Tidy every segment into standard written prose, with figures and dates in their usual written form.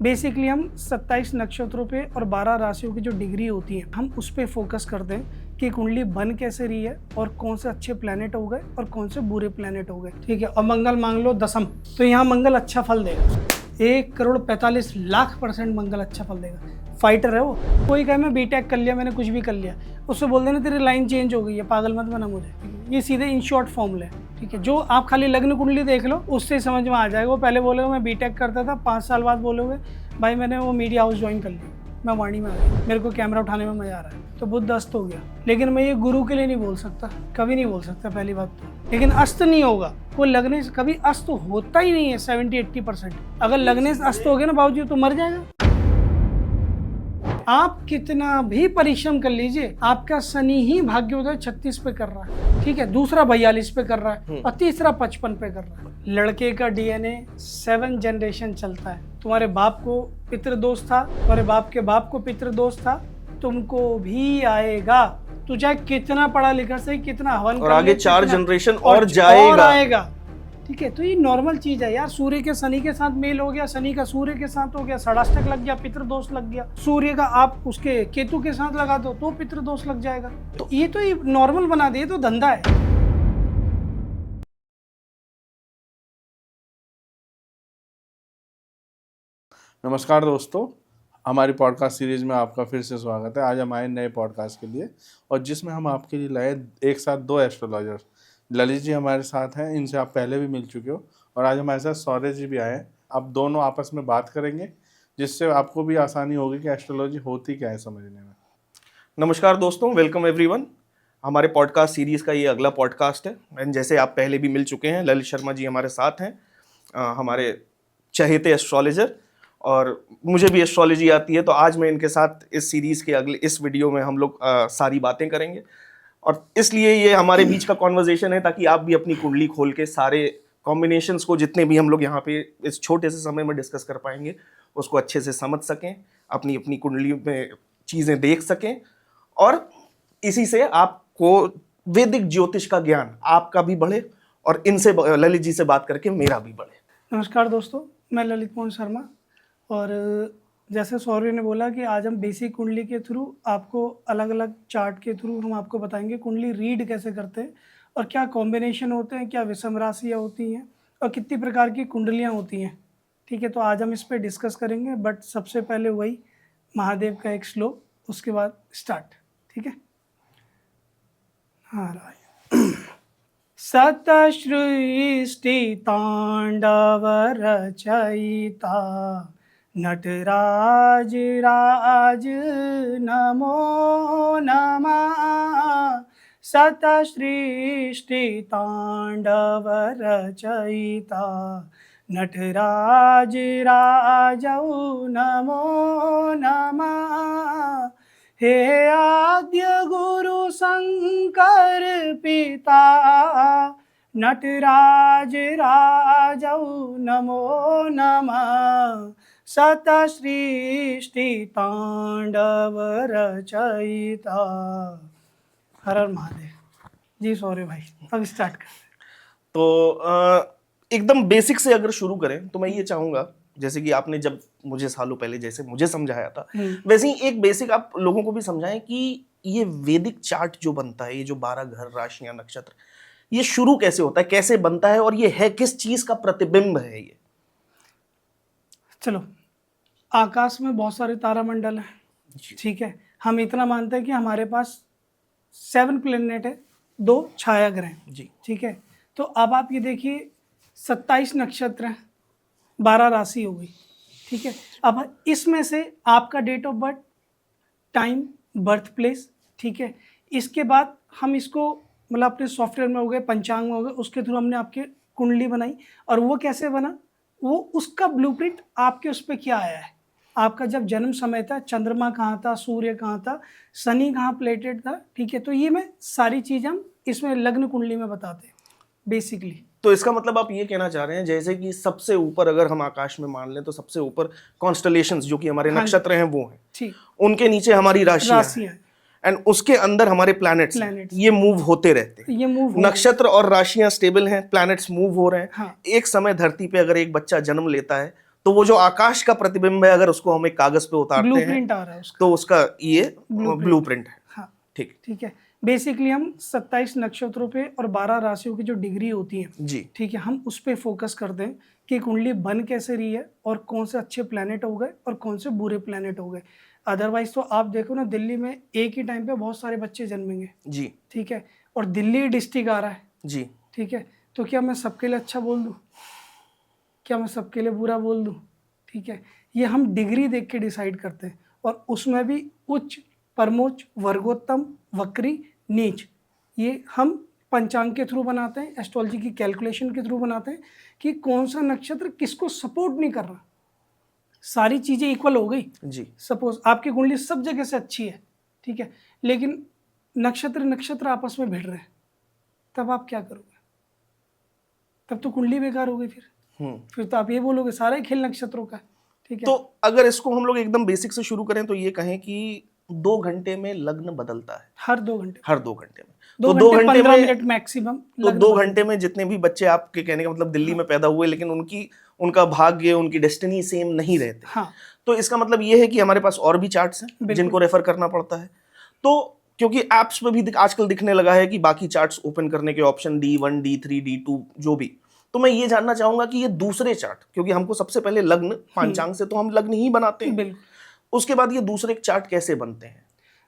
Basically हम 27 नक्षत्रों पे और 12 राशियों की जो डिग्री होती है हम उस पर फोकस करते हैं कि कुंडली बन कैसे रही है और कौन से अच्छे प्लेनेट हो गए और कौन से बुरे प्लेनेट हो गए। ठीक है, और मंगल मांग लो दसम, तो यहाँ मंगल अच्छा फल देगा। 1,45,00,000% मंगल अच्छा फल देगा। फाइटर है वो। कोई कहे मैं बीटेक कर लिया, मैंने कुछ भी कर लिया, उससे बोल देना तेरी लाइन चेंज हो गई है, पागल मत बना मुझे। ये सीधे इन शॉर्ट फॉर्मूला है। ठीक है, जो आप खाली लग्न कुंडली देख लो उससे समझ में आ जाएगा। वो पहले बोलोगे मैं बीटेक करता था, 5 साल बाद बोलोगे भाई मैंने वो मीडिया हाउस ज्वाइन कर लिया, मैं वाणी में आ गया, मेरे को कैमरा उठाने में मजा आ रहा है, तो बुद्ध अस्त हो गया। लेकिन मैं ये गुरु के लिए नहीं बोल सकता, कभी नहीं बोल सकता पहली बात तो। लेकिन अस्त नहीं होगा, वो लगने से कभी अस्त होता ही नहीं है 70-80%। अगर लगने से अस्त हो गया ना बाबूजी तो मर जाएगा। आप कितना भी परिश्रम कर लीजिए, आपका शनि ही भाग्योदय 36 पे कर रहा है, ठीक है, दूसरा 42 पे कर रहा है और तीसरा 55 पे कर रहा है। लड़के का डीएनए 7 जनरेशन चलता है। तुम्हारे बाप को पितृदोष था, तुम्हारे बाप के बाप को पितृदोष था, तुमको भी आएगा। तू चाहे कितना पढ़ा लिखा से कितना हवन और आगे 4 जनरेशन और आएगा। ठीक है, तो ये नॉर्मल चीज है यार। सूर्य के शनि के साथ मेल हो गया, शनि का सूर्य के साथ हो गया, षडाष्टक लग गया, पितृदोष लग गया। सूर्य का आप उसके केतु के साथ लगा दो तो पितृदोष लग जाएगा। तो ये नॉर्मल बना दिए, तो धंधा है। नमस्कार दोस्तों, हमारी पॉडकास्ट सीरीज़ में आपका फिर से स्वागत है। आज हम आए नए पॉडकास्ट के लिए और जिसमें हम आपके लिए लाए एक साथ 2 एस्ट्रोलॉजर्स। ललित जी हमारे साथ हैं, इनसे आप पहले भी मिल चुके हो, और आज हमारे साथ शौर्य जी भी आए हैं। अब दोनों आपस में बात करेंगे जिससे आपको भी आसानी होगी कि एस्ट्रोलॉजी होती क्या है समझने में। नमस्कार दोस्तों, वेलकम एवरीवन। हमारे पॉडकास्ट सीरीज़ का ये अगला पॉडकास्ट है एंड जैसे आप पहले भी मिल चुके हैं, ललित शर्मा जी हमारे साथ हैं, हमारे चहेते एस्ट्रोलॉजर, और मुझे भी एस्ट्रोलॉजी आती है। तो आज मैं इनके साथ इस सीरीज़ के अगले इस वीडियो में हम लोग सारी बातें करेंगे, और इसलिए ये हमारे बीच का कॉन्वर्जेशन है ताकि आप भी अपनी कुंडली खोल के सारे कॉम्बिनेशंस को, जितने भी हम लोग यहाँ पे इस छोटे से समय में डिस्कस कर पाएंगे, उसको अच्छे से समझ सकें, अपनी अपनी कुंडली में चीज़ें देख सकें, और इसी से आपको वैदिक ज्योतिष का ज्ञान आपका भी बढ़े और इनसे ललित जी से बात करके मेरा भी बढ़े। नमस्कार दोस्तों, मैं ललित मोहन शर्मा, और जैसे शौर्य ने बोला कि आज हम बेसिक कुंडली के थ्रू आपको अलग अलग चार्ट के थ्रू हम आपको बताएंगे कुंडली रीड कैसे करते हैं और क्या कॉम्बिनेशन होते हैं, क्या विषम राशियाँ होती हैं और कितनी प्रकार की कुंडलियाँ होती हैं। ठीक है, तो आज हम इस पर डिस्कस करेंगे, बट सबसे पहले वही महादेव का एक श्लोक, उसके बाद स्टार्ट। ठीक है, हाँ सतसृष्टि तांडव रचयिता नटराज राज नमो नमः। सतसृष्टि तांडव रचयिता नटराज राजौ नमो नमः। हे आद्य गुरु शंकर पिता नटराज राजौ नमो नमः। सतसृष्टि तांडव रचयिता। हर हर महादेव जी। सॉरी भाई, अब स्टार्ट कर। तो एकदम बेसिक से अगर शुरू करें तो मैं ये चाहूँगा, जैसे कि आपने जब मुझे सालों पहले जैसे मुझे समझाया था, वैसे ही एक बेसिक आप लोगों को भी समझाएं कि ये वैदिक चार्ट जो बनता है, ये जो 12 घर, राशियां, नक्षत्र, ये शुरू कैसे होता है, कैसे बनता है, और ये है किस चीज का प्रतिबिंब है ये। चलो, आकाश में बहुत सारे तारामंडल हैं, ठीक है, हम इतना मानते हैं कि हमारे पास 7 प्लेनेट है, 2 छाया ग्रह हैं जी, ठीक है। तो अब आप ये देखिए 27 नक्षत्र हैं, 12 राशि हो गई, ठीक है। अब इसमें से आपका date of birth, time, birth place, ठीक है, इसके बाद हम इसको मतलब अपने सॉफ्टवेयर में हो गए, पंचांग में हो गए, उसके थ्रू हमने आपके कुंडली बनाई। और वो कैसे बना, वो उसका ब्लूप्रिंट आपके उस पर क्या आया है, आपका जब जन्म समय था, चंद्रमा कहाँ था, सूर्य कहाँ था, शनि कहाँ प्लेटेड था, ठीक है। तो ये मैं सारी चीज़ हम इसमें लग्न कुंडली में बताते हैं बेसिकली। तो इसका मतलब आप ये कहना चाह रहे हैं जैसे कि सबसे ऊपर अगर हम आकाश में मान लें तो सबसे ऊपर कॉन्स्टलेशंस जो कि हमारे नक्षत्र हैं वो हैं, ठीक, उनके नीचे हमारी राशियां हैं, एंड उसके अंदर हमारे प्लैनेट्स ये मूव होते रहते हैं। ये मूव नक्षत्र और राशियां स्टेबल हैं, प्लैनेट्स मूव हो रहे हैं। हाँ। एक समय धरती पे अगर एक बच्चा जन्म लेता है तो वो जो आकाश का प्रतिबिंब है, अगर उसको हम एक कागज पे उतारते हैं ब्लूप्रिंट आ रहा है उसका। तो उसका ये ब्लूप्रिंट है। हाँ ठीक ठीक है। बेसिकली हम 27 नक्षत्रों पे और 12 राशियों की जो डिग्री होती है, जी ठीक है, हम उस पे फोकस करते हैं कि कुंडली बन कैसे रही है और कौन से अच्छे प्लैनेट हो गए और कौन से बुरे प्लैनेट हो गए। अदरवाइज तो आप देखो ना, दिल्ली में एक ही टाइम पे बहुत सारे बच्चे जन्मेंगे, जी ठीक है, और दिल्ली डिस्ट्रिक्ट आ रहा है, जी ठीक है, तो क्या मैं सबके लिए अच्छा बोल दूँ? क्या मैं सबके लिए बुरा बोल दूँ? ठीक है, ये हम डिग्री देख के डिसाइड करते हैं, और उसमें भी उच्च, परमोच्च, वर्गोत्तम, वक्री, नीच, ये हम पंचांग के थ्रू बनाते हैं, एस्ट्रोलॉजी की कैलकुलेशन के थ्रू बनाते हैं कि कौन सा नक्षत्र किसको सपोर्ट नहीं कर रहा। सारी चीज़ें इक्वल हो गई। जी सपोज आपकी कुंडली सब जगह से अच्छी है, ठीक है, लेकिन नक्षत्र नक्षत्र आपस में भिड़ रहे हैं, तब आप क्या करोगे? तब तो कुंडली बेकार हो गई। फिर तो आप ये बोलोगे सारा ही खेल नक्षत्रों का है, ठीक है। तो अगर इसको हम लोग एकदम बेसिक से शुरू करें तो ये कहें कि 2 घंटे में लग्न बदलता है, हर 2 घंटे, हर 2 घंटे में। 2 तो 2 घंटे घंटे 15 में, मिनट मैक्सिमम। तो 2 घंटे में जितने भी बच्चे, आपके कहने का मतलब दिल्ली में पैदा हुए लेकिन उनका भाग्य, उनकी डेस्टिनी सेम नहीं रहते, हाँ तो इसका मतलब ये है कि हमारे पास और भी चार्ट्स हैं जिनको रेफर करना पड़ता है। तो क्योंकि एप्स पे भी आजकल दिखने लगा है कि बाकी चार्ट्स ओपन करने के ऑप्शन D1 D3 D2 जो भी, तो मैं ये जानना चाहूंगा कि ये दूसरे चार्ट, क्योंकि हमको सबसे पहले लग्न, पंचांग से तो हम लग्न ही बनाते हैं, बिल्कुल। उसके बाद ये दूसरे चार्ट कैसे बनते हैं?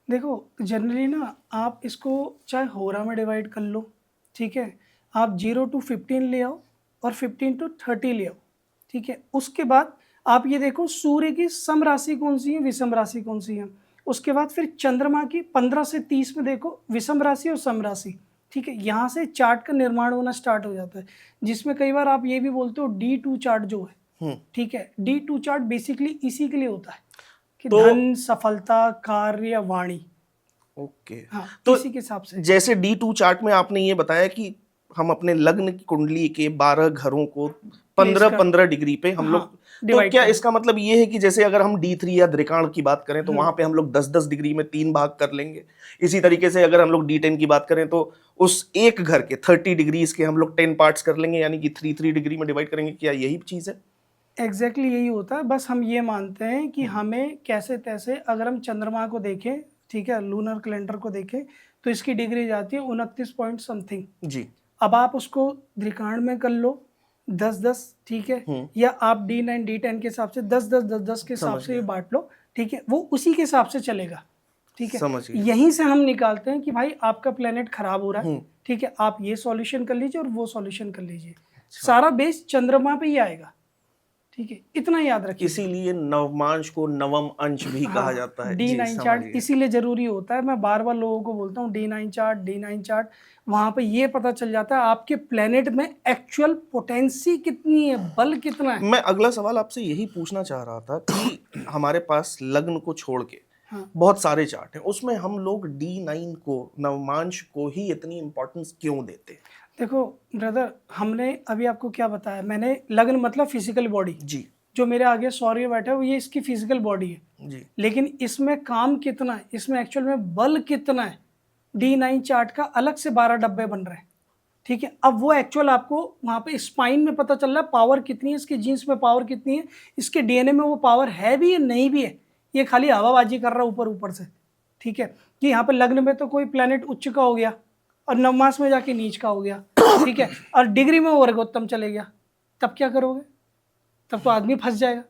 देखो जनरली ना, आप इसको चाहे होरा में डिवाइड कर लो, ठीक है, आप 0 to 15 ले आओ और 15 to 30 ले आओ, ठीक है। उसके बाद आप ये देखो सूर्य की सम राशि कौन सी है, विषम राशि कौन सी है। उसके बाद फिर चंद्रमा की 15 से 30 में देखो विषम राशि और सम राशि, ठीक है। यहाँ से चार्ट का निर्माण होना स्टार्ट हो जाता है, जिसमें कई बार आप ये भी बोलते हो D2 चार्ट जो है, ठीक है। D2 चार्ट बेसिकली इसी के लिए होता है कि धन, सफलता, कार्य, वाणी। ओके, हाँ, तो इसी के हिसाब से। जैसे D2 चार्ट में आपने ये बताया कि हम अपने लग्न की कुंडली के 12 घरों को 15-15 डिग्री पे हम लोग, तो क्या इसका मतलब ये है कि जैसे अगर हम D3 या द्रिकाण की बात करें तो वहां पे हम लोग 10-10 डिग्री में 3 भाग कर लेंगे। इसी तरीके से अगर हम लोग D10 की बात करें तो उस एक घर के 30 डिग्रीज के हम लोग 10 पार्ट्स कर लेंगे, यानी कि 3-3 डिग्री में डिवाइड करेंगे। क्या यही चीज है? एग्जैक्टली यही होता है, बस हम ये मानते हैं कि हमें कैसे तैसे, अगर हम चंद्रमा को देखें, ठीक है, लूनर कैलेंडर को देखें, तो इसकी डिग्री जाती है 29 पॉइंट समथिंग जी। अब आप उसको द्रिकाण में कर लो 10-10, ठीक है, या आप D9 D10 के हिसाब से 10-10 के हिसाब से बांट लो, ठीक है, वो उसी के हिसाब से चलेगा, ठीक है। यहीं से हम निकालते हैं कि भाई आपका प्लेनेट खराब हो रहा है, ठीक है, आप ये सॉल्यूशन कर लीजिए और वो सॉल्यूशन कर लीजिए। सारा बेस चंद्रमा पे ही आएगा, ठीक है, इतना याद रखिए। इसीलिए नवमांश को नवम अंश भी कहा जाता है। D9 चार्ट इसीलिए जरूरी होता है। मैं बार बार लोगों को बोलता हूँ D9 चार्ट, वहां पे ये पता चल जाता है आपके प्लेनेट में एक्चुअल पोटेंसी कितनी है, बल कितना है। मैं अगला सवाल आपसे यही पूछना चाह रहा था कि हमारे पास लग्न को छोड़ के बहुत सारे चार्ट हैं, उसमें हम लोग D9 को, नवमांश को ही इतनी इंपॉर्टेंस क्यों देते हैं? देखो ब्रदर, हमने अभी आपको क्या बताया, मैंने लग्न मतलब फिजिकल बॉडी जी, जो मेरे आगे सौर्य बैठा है वो ये इसकी फिजिकल बॉडी है जी, लेकिन इसमें काम कितना है, इसमें एक्चुअल में बल कितना है, D9 चार्ट का अलग से 12 डब्बे बन रहे हैं, ठीक है। अब वो एक्चुअल आपको वहाँ पे स्पाइन में पता चल रहा है पावर कितनी है, इसके जीन्स में पावर कितनी है, इसके DNA में वो पावर है भी या नहीं भी है, ये खाली हवाबाजी कर रहा है ऊपर ऊपर से, ठीक है। कि यहाँ पे लग्न में तो कोई प्लेनेट उच्च का हो गया और नवमास में जाके नीच का हो गया, ठीक है, और डिग्री में वर्गोत्तम चले गया, तब क्या करोगे? तब तो आदमी फंस जाएगा,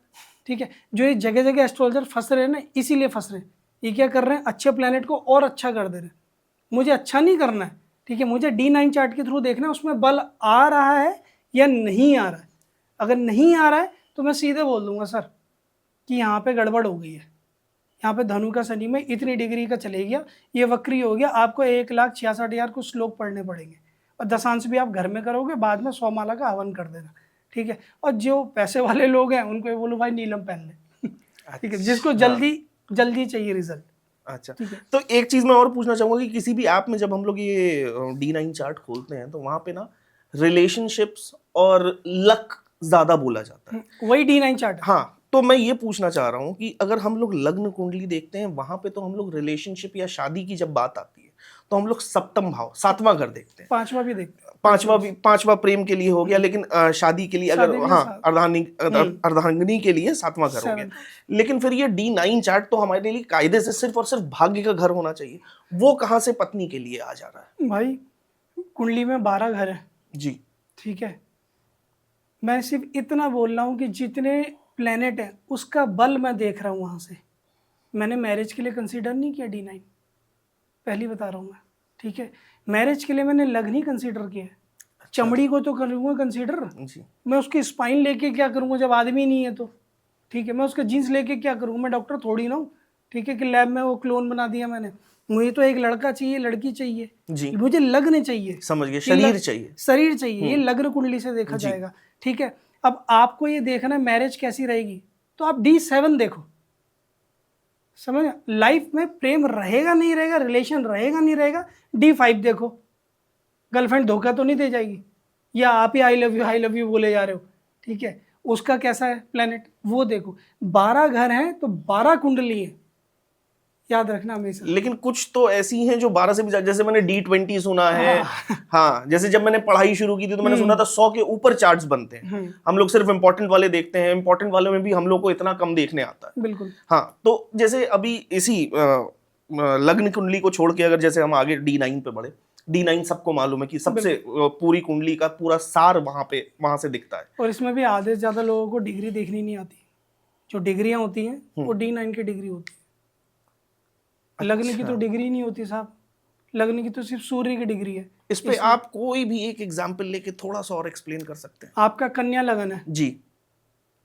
ठीक है। जो ये जगह जगह एस्ट्रोलॉजर फंस रहे हैं ना, इसीलिए फंस रहे हैं। ये क्या कर रहे हैं, अच्छे प्लेनेट को और अच्छा कर दे रहे हैं। मुझे अच्छा नहीं करना है, ठीक है, मुझे D9 चार्ट के थ्रू देखना है उसमें बल आ रहा है या नहीं आ रहा है। अगर नहीं आ रहा है तो मैं सीधे बोल दूंगा सर कि यहाँ पे गड़बड़ हो गई है, यहाँ पे धनु का शनि में इतनी डिग्री का चले गया, ये वक्री हो गया, आपको 1,66,000 कुछ श्लोक पढ़ने पड़ेंगे और दशांश भी आप घर में करोगे, बाद में 100 माला का हवन कर देना, ठीक है। और जो पैसे वाले लोग हैं उनको ये बोलो भाई नीलम पहन ले, ठीक है, जिसको जल्दी चाहिए रिजल्ट। अच्छा, तो एक चीज मैं और पूछना चाहूंगा कि किसी भी ऐप में जब हम लोग ये D9 चार्ट खोलते हैं तो वहां पे ना रिलेशनशिप्स और लक ज्यादा बोला जाता है, वही D9 चार्ट। हाँ, तो मैं ये पूछना चाह रहा हूँ कि अगर हम लोग लग्न कुंडली देखते हैं वहां पे तो हम लोग रिलेशनशिप या शादी की जब बात आती है तो हम लोग सप्तम भाव, 7वां घर देखते हैं। पांचवा भी देखते हैं। पांचवा प्रेम के लिए हो गया, लेकिन शादी के लिए अगर, हाँ, अर्धांगिनी के लिए 7वां घर हो गया। लेकिन फिर ये D9 चार्ट तो हमारे लिए कायदे से सिर्फ और सिर्फ भाग्य का घर होना चाहिए, वो कहाँ से पत्नी के लिए आ जा रहा है? भाई कुंडली में 12 घर है जी, ठीक है। मैं सिर्फ इतना बोल रहा हूँ कि जितने प्लेनेट है उसका बल मैं देख रहा हूँ वहाँ से। मैंने मैरिज के लिए कंसीडर नहीं किया D9, पहली बता रहा हूँ मैं, ठीक है। मैरिज के लिए मैंने लग्न ही कंसीडर किया है। चमड़ी को तो करूँगा कंसीडर, मैं उसकी स्पाइन लेके क्या करूँगा जब आदमी नहीं है तो, ठीक है। मैं उसका जीन्स लेके क्या करूँगा, मैं डॉक्टर थोड़ी ना हूँ, ठीक है, कि लैब में वो क्लोन बना दिया मैंने। मुझे तो एक लड़का चाहिए, लड़की चाहिए जी, मुझे लग्न चाहिए, समझ गए, शरीर चाहिए, शरीर चाहिए। ये लग्न कुंडली से देखा जाएगा, ठीक है। अब आपको ये देखना है मैरिज कैसी रहेगी, तो आप D7 देखो, समझ। लाइफ में प्रेम रहेगा नहीं रहेगा, रिलेशन रहेगा नहीं रहेगा, D5 देखो, गर्लफ्रेंड धोखा तो नहीं दे जाएगी, या आप ही आई लव यू बोले जा रहे हो, ठीक है। उसका कैसा है प्लेनेट वो देखो। 12 घर हैं तो 12 कुंडली है, याद रखना हमेशा। लेकिन कुछ तो ऐसी हैं जो 12 से भी ज्यादा, जैसे मैंने D20 सुना है। हाँ, जैसे जब मैंने पढ़ाई शुरू की थी तो मैंने सुना था 100 के ऊपर चार्ट्स बनते हैं। हम लोग सिर्फ इंपॉर्टेंट वाले देखते हैं, इंपॉर्टेंट वाले में भी हम लोग को इतना कम देखने आता है। बिल्कुल। हाँ, तो जैसे अभी इसी लग्न कुंडली को छोड़ के अगर जैसे हम आगे D9 पे बढ़े, D9 सबको मालूम है कि सबसे पूरी कुंडली का पूरा सार वहां से दिखता है। और इसमें भी आधे से ज्यादा लोगों को डिग्री देखनी नहीं आती। जो डिग्रियां होती हैं वो D9 की डिग्री होती है। लग्न की तो डिग्री नहीं होती साहब, लग्न की तो सिर्फ सूर्य की डिग्री है। इस पे आप कोई भी एक एग्जांपल लेके थोड़ा सा और एक्सप्लेन कर सकते हैं? आपका कन्या लगन है जी,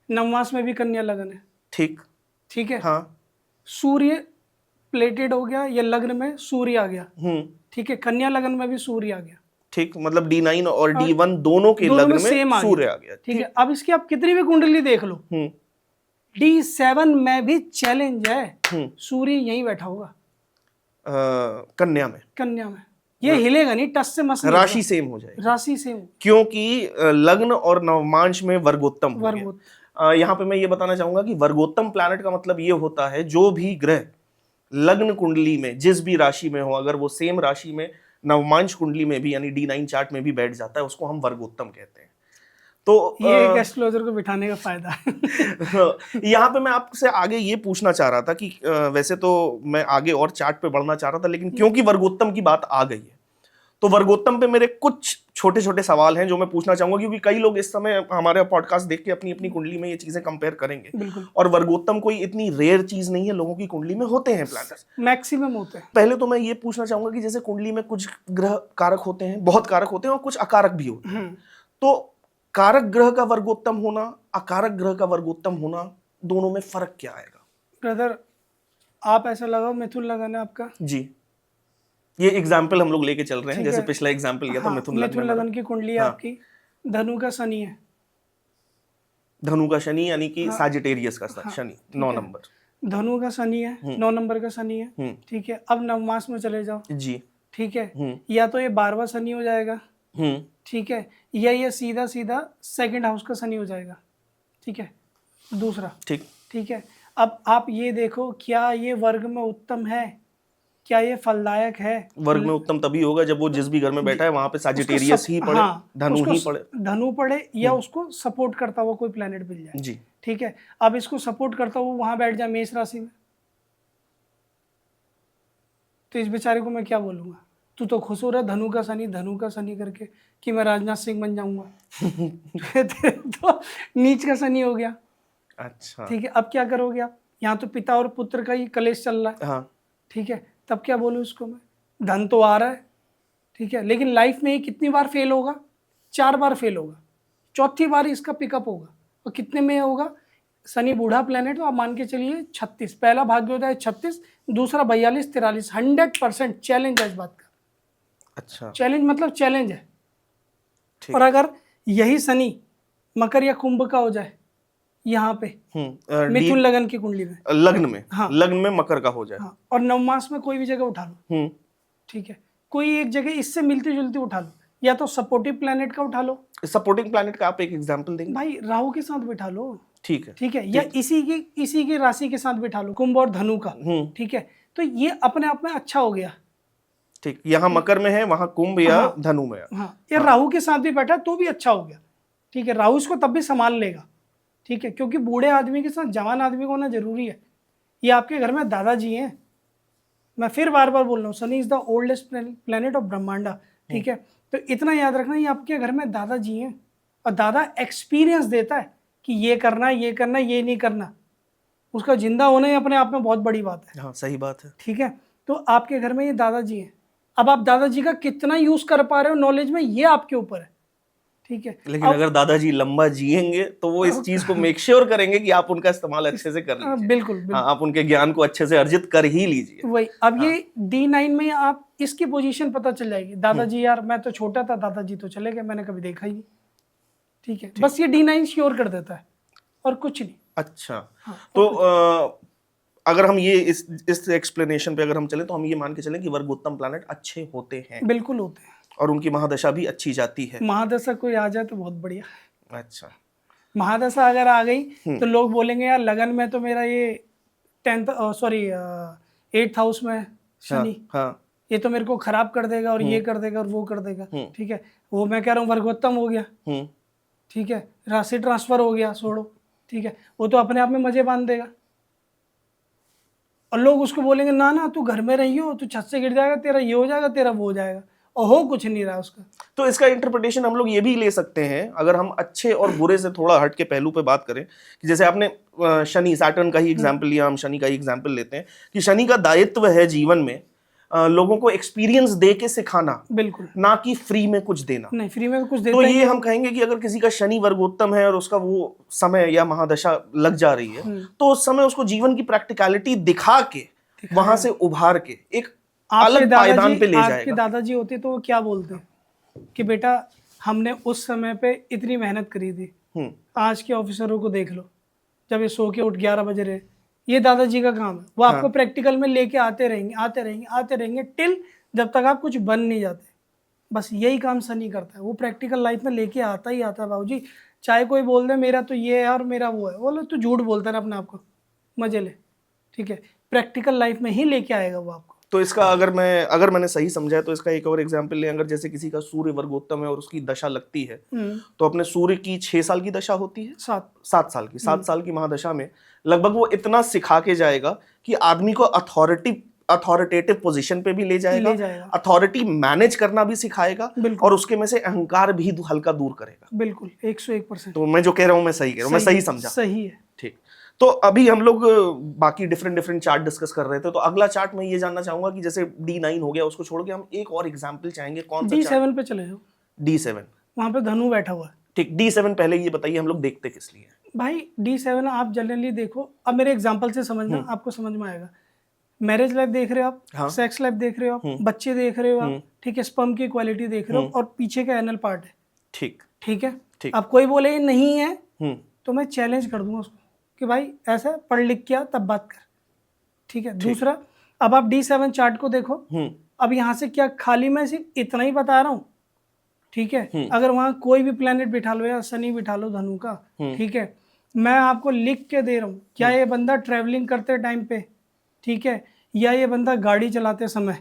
नवमास में भी कन्या लगन है, ठीक है। हाँ, सूर्य प्लेटेड हो गया या लग्न में सूर्य आ गया, ठीक है। कन्या लगन में भी सूर्य आ गया, ठीक। मतलब D9 और D1 दोनों के लग्न में सूर्य आ गया, ठीक है। अब इसकी आप कितनी भी कुंडली देख लो, D7 में भी चैलेंज है, सूर्य यहीं बैठा होगा कन्या में ये हिलेगा नहीं, टस से मस, राशि सेम हो जाएगी, राशि सेम, क्योंकि लग्न और नवमांश में वर्गोत्तम हो गया। यहाँ पे मैं ये बताना चाहूंगा कि वर्गोत्तम प्लैनेट का मतलब ये होता है जो भी ग्रह लग्न कुंडली में जिस भी राशि में हो, अगर वो सेम राशि में नवमांश कुंडली में भी यानी D9 चार्ट में भी बैठ जाता है, उसको हम वर्गोत्तम कहते हैं। तो ये एक एस्ट्रोलॉजर को बिठाने का फायदा है। यहाँ पे मैं आपसे आगे ये पूछना चाह रहा था कि वैसे तो मैं आगे और चार्ट पे बढ़ना चाह रहा था, लेकिन क्योंकि वर्गोत्तम की बात आ गई है तो वर्गोत्तम पे मेरे कुछ छोटे छोटे सवाल हैं जो मैं पूछना चाहूंगा, क्योंकि कई लोग इस समय हमारे पॉडकास्ट देख के अपनी अपनी कुंडली में ये चीजें कंपेयर करेंगे। और वर्गोत्तम कोई इतनी रेयर चीज नहीं है, लोगों की कुंडली में होते हैं प्लैनेट्स, मैक्सिमम होते हैं। पहले तो मैं ये पूछना चाहूंगा कि जैसे कुंडली में कुछ ग्रह कारक होते हैं, बहुत कारक होते हैं, और कुछ अकारक भी होते हैं, तो कारक ग्रह का वर्गोत्तम होना, अकारक ग्रह का वर्गोत्तम होना, दोनों में फर्क क्या आएगा? ब्रदर आप ऐसा लगाओ, मिथुन लगन है आपका जी, ये एग्जाम्पल हम लोग लेके चल रहे हैं, जैसे पिछला एग्जाम्पल लिया था मिथुन लगन की कुंडली है आपकी, धनु का शनि है, धनु का शनि यानी कि सैजिटेरियस का शनि, 9 नंबर, धनु का शनि है, 9 नंबर का शनि है, ठीक है। अब नवमास में चले जाओ जी, ठीक है, या तो ये 12वां शनि हो जाएगा, ठीक है, या ये सीधा सीधा सेकंड हाउस का शनि हो जाएगा, ठीक है, दूसरा, ठीक है। अब आप ये देखो, क्या ये वर्ग में उत्तम है, क्या ये फलदायक है? वर्ग में उत्तम तभी होगा जब वो जिस भी घर में बैठा है वहां पे सैजिटेरियस ही पड़े, धनु ही पड़े, धनु पड़े, या उसको सपोर्ट करता हुआ कोई प्लेनेट मिल जाए जी, ठीक है। अब इसको सपोर्ट करता हुआ वहां बैठ जाए मेष राशि में, तो इस बेचारे को मैं क्या बोलूंगा, तू तो खुश हो रहा है धनु का शनि करके कि मैं राजनाथ सिंह बन जाऊंगा। तो नीच का शनि हो गया, अच्छा, ठीक है। अब क्या करोगे आप, यहाँ तो पिता और पुत्र का ही कलेश चल रहा है, ठीक है। तब क्या बोलूँ इसको मैं, धन तो आ रहा है, ठीक है, लेकिन लाइफ में ये कितनी बार फेल होगा, 4 बार फेल होगा, चौथी बार इसका पिकअप होगा। और कितने में होगा, शनि बूढ़ा प्लेनेट, तो आप मान के चलिए 36, पहला भाग्योदय 36, दूसरा 42, 43, 100% चैलेंज है इस बात का। अच्छा, चैलेंज मतलब चैलेंज है। और अगर यही शनि मकर या कुंभ का हो जाए यहाँ पे मिथुन लगन की कुंडली में, लग्न में, लग्न में मकर का हो जाए, और नवमास में कोई भी जगह उठा लो, ठीक है, कोई एक जगह इससे मिलती जुलती उठा लो, या तो सपोर्टिव प्लैनेट का उठा लो। सपोर्टिंग प्लैनेट का आप एक एग्जांपल देंगे? भाई राहु के साथ बिठा लो, ठीक है, ठीक है, या इसी की राशि के साथ बिठा लो, कुंभ और धनु का, ठीक है। तो ये अपने आप में अच्छा हो गया, ठीक, यहाँ मकर में है, वहां कुंभ या हाँ, धनु में है। हाँ, ये राहु के साथ भी बैठा तो भी अच्छा हो गया। ठीक है, राहु इसको तब भी संभाल लेगा। ठीक है, क्योंकि बूढ़े आदमी के साथ जवान आदमी को होना जरूरी है। ये आपके घर में दादाजी हैं। मैं फिर बार बार बोल रहा हूँ, Shani is the oldest planet of ब्रह्मांडा। ठीक है, तो इतना याद रखना, ये आपके घर में दादाजी हैं और दादा एक्सपीरियंस देता है कि ये करना, ये करना, ये नहीं करना। उसका जिंदा होना ही अपने आप में बहुत बड़ी बात है। हाँ, सही बात है। ठीक है, तो आपके घर में ये दादाजी हैं। अब आप दादाजी का कितना यूज कर पा रहे हो नॉलेज में, ये आपके ऊपर है। ठीक है, लेकिन अगर दादाजी लंबा जिएंगे तो वो इस चीज को मेक श्योर करेंगे कि आप उनका इस्तेमाल अच्छे से कर लीजिए। बिल्कुल, बिल्कुल। हाँ, आप उनके ज्ञान को अच्छे से अर्जित कर ही लीजिए। वही, अब ये D9 में आप इसकी पोजीशन पता चल जाएगी। दादाजी यार मैं तो छोटा था, दादाजी तो चले गए, मैंने कभी देखा ही नहीं। ठीक है, बस ये D9 श्योर कर देता है और कुछ नहीं। अच्छा, तो अगर हम ये इस एक्सप्लेनेशन पे अगर हम चले तो हम ये मान के चलें कि वर्गोत्तम प्लैनेट अच्छे होते हैं बिल्कुल होते हैं, और उनकी महादशा भी अच्छी जाती है। महादशा कोई आ जाए तो बहुत बढ़िया। अच्छा, महादशा अगर आ गई तो लोग बोलेंगे यार लगन में तो मेरा ये 8th हाउस में शनि, हाँ, ये तो मेरे को खराब कर देगा और ये कर देगा और वो कर देगा। ठीक है, वो मैं कह रहा हूँ वर्गोत्तम हो गया। ठीक है, राशि ट्रांसफर हो गया, छोड़ो। ठीक है, वो तो अपने आप में मजे बांध देगा और लोग उसको बोलेंगे ना ना तू घर में रही हो, तू छत से गिर जाएगा, तेरा ये हो जाएगा, तेरा वो हो जाएगा, और हो कुछ नहीं रहा उसका। तो इसका इंटरप्रिटेशन हम लोग ये भी ले सकते हैं, अगर हम अच्छे और बुरे से थोड़ा हट के पहलू पे बात करें, कि जैसे आपने शनि, सैटर्न का ही एग्जाम्पल लिया, हम शनि का ही एग्जाम्पल लेते हैं कि शनि का दायित्व है जीवन में लोगों को एक्सपीरियंस दे के सिखाना, बिल्कुल, ना कि फ्री में कुछ देना। नहीं, फ्री में कुछ तो देता ही ये नहीं। हम कहेंगे कि अगर किसी का शनि वर्गोत्तम है और उसका वो समय या महादशा लग जा रही है, तो उस समय उसको जीवन की प्रैक्टिकलिटी दिखा के वहां से उभार के एक अलग पायदान पे ले आपके जाएगा। दादाजी होते तो वो क्या बोलते कि बेटा हमने उस समय पे इतनी मेहनत करी थी, आज के ऑफिसरों को देख लो, जब ये सो के उठ 11 बजे रहे। ये दादाजी का काम है, वो आपको प्रैक्टिकल में लेके आते रहेंगे, आते रहेंगे, आते रहेंगे, टिल जब तक आप कुछ बन नहीं जाते। बस यही काम शनि करता है, वो प्रैक्टिकल लाइफ में लेके आता ही आता है। बाबूजी चाहे कोई बोल दे मेरा तो ये है और मेरा वो है, बोलो तू झूठ बोलता है अपने आप को, मजे ले। ठीक है, प्रैक्टिकल लाइफ में ही लेके आएगा वो आपको। तो इसका अगर मैंने सही समझा है तो इसका एक और एग्जांपल लें, अगर जैसे किसी का सूर्य वर्गोत्तम है और उसकी दशा लगती है, तो अपने सूर्य की 6 साल की दशा होती है, 7 साल की, 7 साल की महादशा में लगभग वो इतना सिखा के जाएगा कि आदमी को अथॉरिटेटिव पोजीशन पे भी ले जाएगा, अथॉरिटी मैनेज करना भी सिखाएगा और उसके में से अहंकार भी हल्का दूर करेगा। बिल्कुल 101%। तो मैं जो कह रहा हूँ मैं सही कह रहा हूँ, मैं सही समझा? सही है। ठीक, तो अभी हम लोग बाकी डिफरेंट चार्ट डिस्कस कर रहे थे, तो अगला चार्ट मैं ये जानना चाहूंगा कि जैसे D9 हो गया, उसको छोड़ के हम एक और एग्जांपल चाहेंगे। कौन सा? D7 पे चले जाओ। D7, वहां पे धनु बैठा हुआ है। ठीक, D7 पहले ये बताइए हम लोग देखते किस लिए? भाई D7 आप जनरली देखो, अब मेरे एग्जांपल से समझना, आपको समझ में आएगा। मैरिज लाइफ देख रहे हो आप, हाँ। सेक्स लाइफ देख रहे हो आप, बच्चे देख रहे हो आप, ठीक है, स्पर्म की क्वालिटी देख रहे हो और पीछे का एनल पार्ट है। ठीक, ठीक है, ठीक। अब कोई बोले नहीं है तो मैं चैलेंज कर दूंगा उसको कि भाई ऐसा पढ़ लिख के आ तब बात कर। ठीक है, दूसरा अब आप D7 चार्ट को देखो, अब यहाँ से क्या खाली मैं सिर्फ इतना ही बता रहा हूँ। ठीक है, अगर वहाँ कोई भी प्लेनेट बिठा लो या शनि बिठा लो धनु का, ठीक है, मैं आपको लिख के दे रहा हूँ, क्या ये बंदा ट्रैवलिंग करते टाइम पे, ठीक है, या ये बंदा गाड़ी चलाते समय,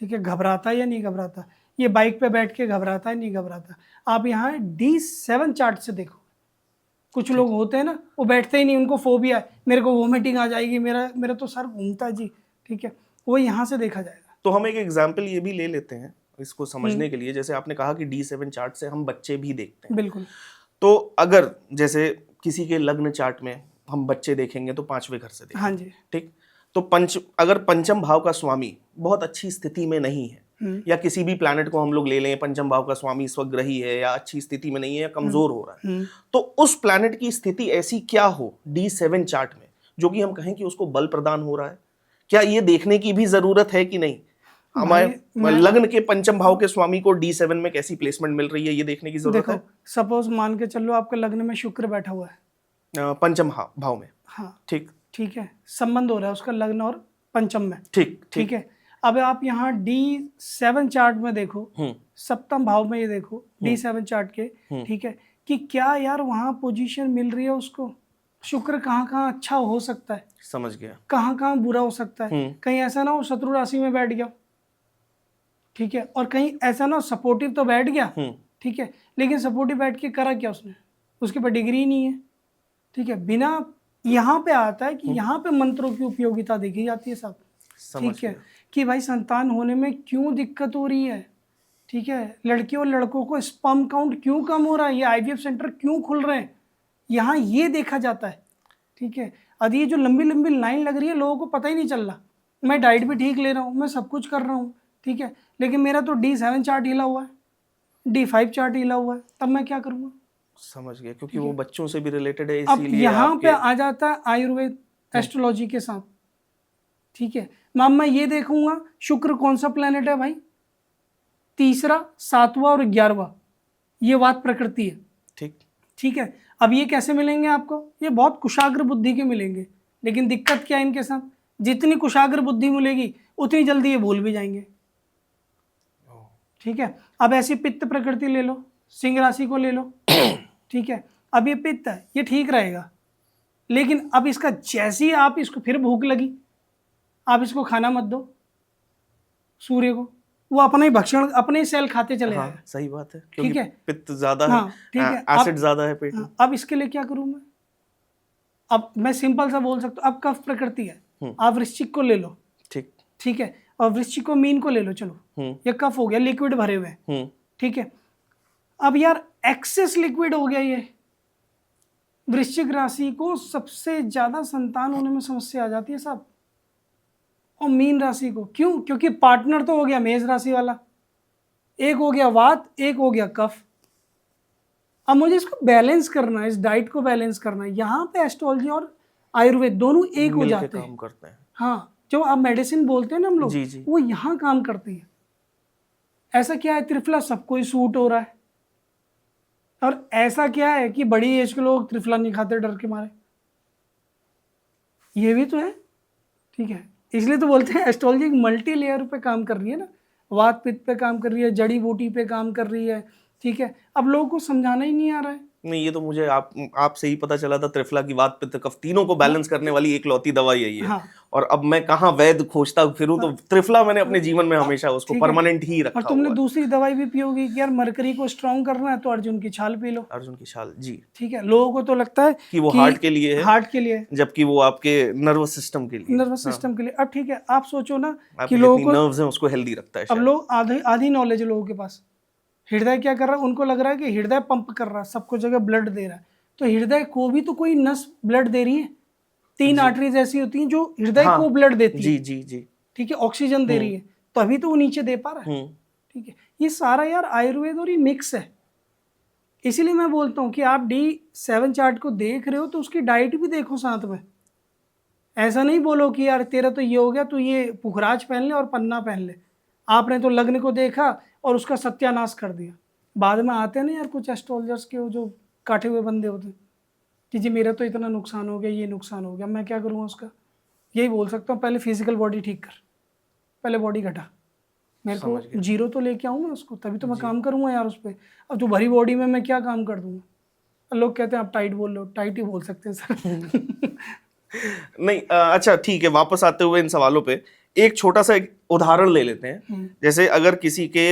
ठीक है, घबराता है या नहीं घबराता, ये बाइक पे बैठ के घबराता है नहीं घबराता। आप यहाँ D7 चार्ट से देखो। कुछ लोग होते हैं ना, वो बैठते ही नहीं, उनको फोबिया है, मेरे को वोमिटिंग आ जाएगी, मेरा तो सर घूमता है जी। ठीक है, वो यहाँ से देखा जाएगा। तो हम एक एग्जाम्पल ये भी ले लेते हैं इसको समझने के लिए, जैसे आपने कहा कि D7 चार्ट से हम बच्चे भी देखते हैं। बिल्कुल। तो अगर जैसे किसी के लग्न चार्ट में हम बच्चे देखेंगे तो 5वें घर से देखेंगे। हाँ जी। ठीक, तो अगर पंचम भाव का स्वामी बहुत अच्छी स्थिति में नहीं है, या किसी भी प्लैनेट को हम लोग ले लें, पंचम भाव का स्वामी स्वग्रही है या अच्छी स्थिति में नहीं है या कमजोर हो रहा है, तो उस प्लैनेट की स्थिति ऐसी क्या हो D7 चार्ट में जो कि हम कहें कि उसको बल प्रदान हो रहा है, क्या ये देखने की भी जरूरत है कि नहीं? हमारे लग्न के पंचम भाव के स्वामी को D7 में कैसी प्लेसमेंट मिल रही है, ये देखने की जरूरत है। सपोज मान के चलो आपके लग्न में शुक्र बैठा हुआ है पंचम भाव में। हाँ, ठीक है, संबंध हो रहा है उसका लग्न और पंचम में। ठीक है, अब आप यहाँ D7 चार्ट में देखो, सप्तम भाव में ये देखो D7 चार्ट के, ठीक है, कि क्या यार वहाँ पोजीशन मिल रही है उसको, शुक्र कहाँ कहाँ अच्छा हो सकता है, समझ गया, कहाँ कहाँ बुरा हो सकता है, कहीं ऐसा ना हो शत्रु राशि में बैठ गया, ठीक है, और कहीं ऐसा ना सपोर्टिव तो बैठ गया, ठीक है, लेकिन सपोर्टिव बैठ के करा क्या उसने, उसके पास डिग्री नहीं है, ठीक है, बिना यहाँ पे आता है कि यहाँ पे मंत्रों की उपयोगिता देखी जाती है साहब, ठीक है, कि भाई संतान होने में क्यों दिक्कत हो रही है, ठीक है, लड़कियों और लड़कों को स्पर्म काउंट क्यों कम हो रहा है, ये आईवीएफ सेंटर क्यों खुल रहे हैं, यहाँ ये देखा जाता है, ठीक है। अब ये जो लंबी लंबी लाइन लग रही है, लोगों को पता ही नहीं चल रहा, मैं डाइट भी ठीक ले रहा हूँ, मैं सब कुछ कर रहा हूँ, ठीक है, लेकिन मेरा तो D7 चार्ट हिला हुआ है, D5 चार्ट हिला हुआ है, तब मैं क्या करूँगा। समझ गया, क्योंकि वो बच्चों से भी रिलेटेड है, अब इसीलिए यहाँ पे आ जाता है आयुर्वेद एस्ट्रोलॉजी के साथ, ठीक है। मैम मैं ये देखूंगा शुक्र कौन सा प्लेनेट है भाई, तीसरा, सातवां और 11वां, ये वात प्रकृति है, ठीक, ठीक है। अब ये कैसे मिलेंगे आपको, ये बहुत कुशाग्र बुद्धि के मिलेंगे, लेकिन दिक्कत क्या है इनके साथ, जितनी कुशाग्र बुद्धि मिलेगी उतनी जल्दी ये भूल भी जाएंगे, ठीक है। अब ऐसी पित्त प्रकृति ले लो, सिंह राशि को ले लो, ठीक है, अब ये पित्त है, ये ठीक रहेगा, लेकिन अब इसका जैसे ही आप इसको फिर भूख लगी, आप इसको खाना मत दो सूर्य को, वो अपना ही भक्षण, अपने ही सेल खाते चले जाएगा। हाँ, सही बात है, क्योंकि ठीक है, पित्त ज्यादा हाँ, है, ठीक है, एसिड ज्यादा है पेट में। अब इसके लिए क्या करूं मैं, अब मैं सिंपल सा बोल सकता हूँ, अब कफ प्रकृति है, आप वृश्चिक को ले लो, ठीक, ठीक है, और वृश्चिक को मीन को ले लो, चलो ये कफ हो गया, लिक्विड भरे हुए हैं, ठीक है। अब यार एक्सेस लिक्विड हो गया ये, वृश्चिक राशि को सबसे ज्यादा संतान होने में समस्या आ जाती है साहब, और मीन राशि को क्यों, क्योंकि पार्टनर तो हो गया मेष राशि वाला, एक हो गया वात, एक हो गया कफ, अब मुझे इसको बैलेंस करना है, इस डाइट को बैलेंस करना है, यहाँ पे एस्ट्रोलॉजी और आयुर्वेद दोनों एक हो जाते हैं, काम करते हैं। हाँ, जो आप मेडिसिन बोलते हैं ना हम लोग, जी, जी। वो यहाँ काम करती है। ऐसा क्या है, त्रिफला सबको ही सूट हो रहा है, और ऐसा क्या है कि बड़ी एज के लोग त्रिफला नहीं खाते डर के मारे, ये भी तो है, ठीक है। इसलिए तो बोलते हैं एस्ट्रोलॉजी एक मल्टी लेयर पे काम कर रही है ना, वात पित्त पे काम कर रही है, जड़ी बूटी पे काम कर रही है, ठीक है। अब लोगों को समझाना ही नहीं आ रहा है। नहीं, ये तो मुझे आपसे ही पता चला था, त्रिफला की वात पित्त कफ तीनों को बैलेंस करने वाली एकलौती दवाई यही है। हाँ। और अब मैं कहाँ वैद्य खोजता फिरूं, तो त्रिफला मैंने अपने जीवन में हमेशा उसको ठीक है। परमानेंट ही रखा और तुमने हुआ है। दूसरी दवाई भी पियोगी कि यार मरकरी को स्ट्रांग करना है तो अर्जुन की छाल पी लो, अर्जुन की छाल, जी, ठीक है। लोगों को तो लगता है कि वो हार्ट के लिए है, हार्ट के लिए, जबकि वो आपके नर्वस सिस्टम के लिए, नर्वस सिस्टम के लिए। अब ठीक है, आप सोचो ना कि आपकी लोगों जितनी को, नर्व्स हैं उसको हेल्दी रखता है अब शायद। लोग आधी नॉलेज है लोगों के पास, हृदय क्या कर रहा है, उनको लग रहा है कि हृदय पंप कर रहा है, सबको जगह ब्लड दे रहा है, तो हृदय को भी तो कोई नस ब्लड दे रही है, 3 आर्टरीज ऐसी होती हैं जो हृदय को ब्लड देती है, जी जी जी, ठीक है, ऑक्सीजन दे रही है, तभी तो वो नीचे दे पा रहा है, ठीक है। ये सारा यार आयुर्वेद और ये मिक्स है, इसीलिए मैं बोलता हूँ कि आप D7 चार्ट को देख रहे हो तो उसकी डाइट भी देखो साथ में, ऐसा नहीं बोलो कि यार तेरा तो ये हो गया, तो ये पुखराज पहन ले और पन्ना पहन ले, आपने तो लग्न को देखा और उसका सत्यानाश कर दिया। बाद में आते हैं ना यार कुछ एस्ट्रोलॉजर्स के वो जो काटे हुए बंदे होते हैं कि जी मेरा तो इतना नुकसान हो गया, ये नुकसान हो गया, मैं क्या करूँगा उसका, यही बोल सकता हूँ, पहले फिजिकल बॉडी ठीक कर, पहले बॉडी घटा, मेरे को जीरो तो लेके आऊँ मैं उसको, तभी तो मैं काम करूँगा यार उस पर। अब जो भरी बॉडी में मैं क्या काम कर दूँगा। लोग कहते हैं आप टाइट बोल लो, टाइट ही बोल सकते हैं सर। नहीं, अच्छा ठीक है, वापस आते हुए इन सवालों पे एक छोटा सा एक उदाहरण ले लेते हैं। जैसे अगर किसी के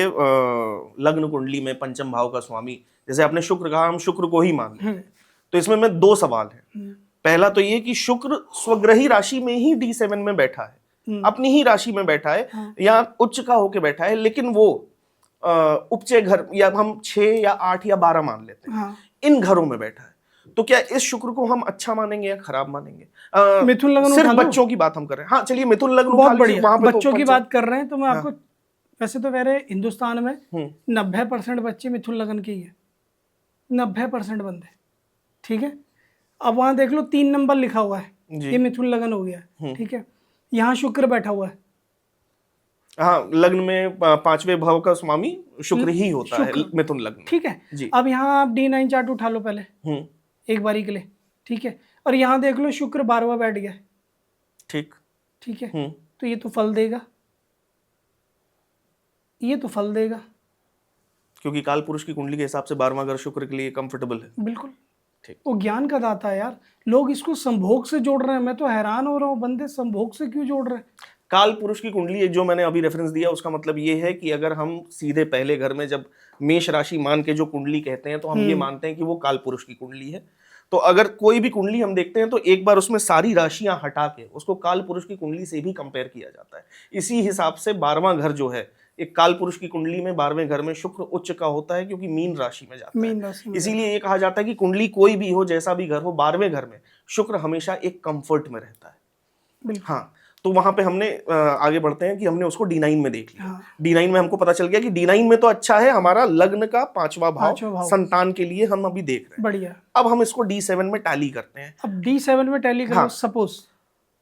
लग्न कुंडली में पंचम भाव का स्वामी, जैसे आपने शुक्र कहा, हम शुक्र को ही मान लेते हैं, तो इसमें मैं 2 सवाल हैं। पहला तो ये कि शुक्र स्वग्रही राशि में ही D7 में बैठा है, अपनी ही राशि में बैठा है, या उच्च का होके बैठा है, लेकिन वो उपचय घर, या हम 6 या 8 या 12 मान लेते हैं, इन घरों में बैठा है, तो क्या इस शुक्र को हम अच्छा मानेंगे या खराब मानेंगे? मिथुन लग्न सिर्फ बच्चों की बात हम कर रहे हैं। हाँ चलिए, मिथुन लग्न बहुत बढ़िया, वहां पे बच्चों की बात कर रहे हैं तो मैं आपको, वैसे तो मेरे हिंदुस्तान में 90% बच्चे मिथुन लग्न के ही है, 90% बंदे, ठीक है। अब वहां देख लो 3 नंबर लिखा हुआ है, ये मिथुन लग्न हो गया, ठीक है। यहाँ शुक्र बैठा हुआ है, हाँ, लग्न में 5वें भाव का स्वामी शुक्र ही होता है मिथुन लग्न, ठीक है। अब यहाँ आप D9 चार्ट उठा लो पहले एक बारी के लिए, ठीक है, और यहाँ देख लो शुक्र 12वां बैठ गया, ठीक है, तो ये तो फल देगा, ये तो फल देगा, क्योंकि काल पुरुष की कुंडली के हिसाब से 12वां घर शुक्र के लिए कंफर्टेबल है। बिल्कुल ठीक। वो ज्ञान का दाता है यार, लोग इसको संभोग से जोड़ रहे हैं, मैं तो हैरान हो रहा हूँ, बंदे संभोग से क्यों जोड़ रहे हैं। काल पुरुष की कुंडली जो मैंने अभी रेफरेंस दिया उसका मतलब ये है कि अगर हम सीधे पहले घर में जब मेष राशि मान के जो कुंडली कहते हैं तो हम ये मानते हैं कि वो काल पुरुष की कुंडली है। तो अगर कोई भी कुंडली हम देखते हैं तो एक बार उसमें सारी राशियां हटा के उसको काल पुरुष की कुंडली से भी कंपेयर किया जाता है। इसी हिसाब से 12वां घर जो है एक काल पुरुष की कुंडली में 12वें घर में शुक्र उच्च का होता है क्योंकि मीन राशि में जाता मीन है। राशि में इसीलिए ये कहा जाता है कि कुंडली कोई भी हो, जैसा भी घर हो, 12वें घर में शुक्र हमेशा एक कंफर्ट में रहता है। बिल्कुल। हाँ, तो वहां पे हमने आगे बढ़ते हैं कि हमने उसको D9 में देख लिया। हाँ। D9 में हमको पता चल गया कि D9 में तो अच्छा है, हमारा लग्न का 5वां भाव पांचवा भाव। संतान के लिए हम अभी देख रहे हैं। बढ़िया। अब हम इसको D7 में टैली करते हैं। अब D7 में टैली करो। हाँ। सपोज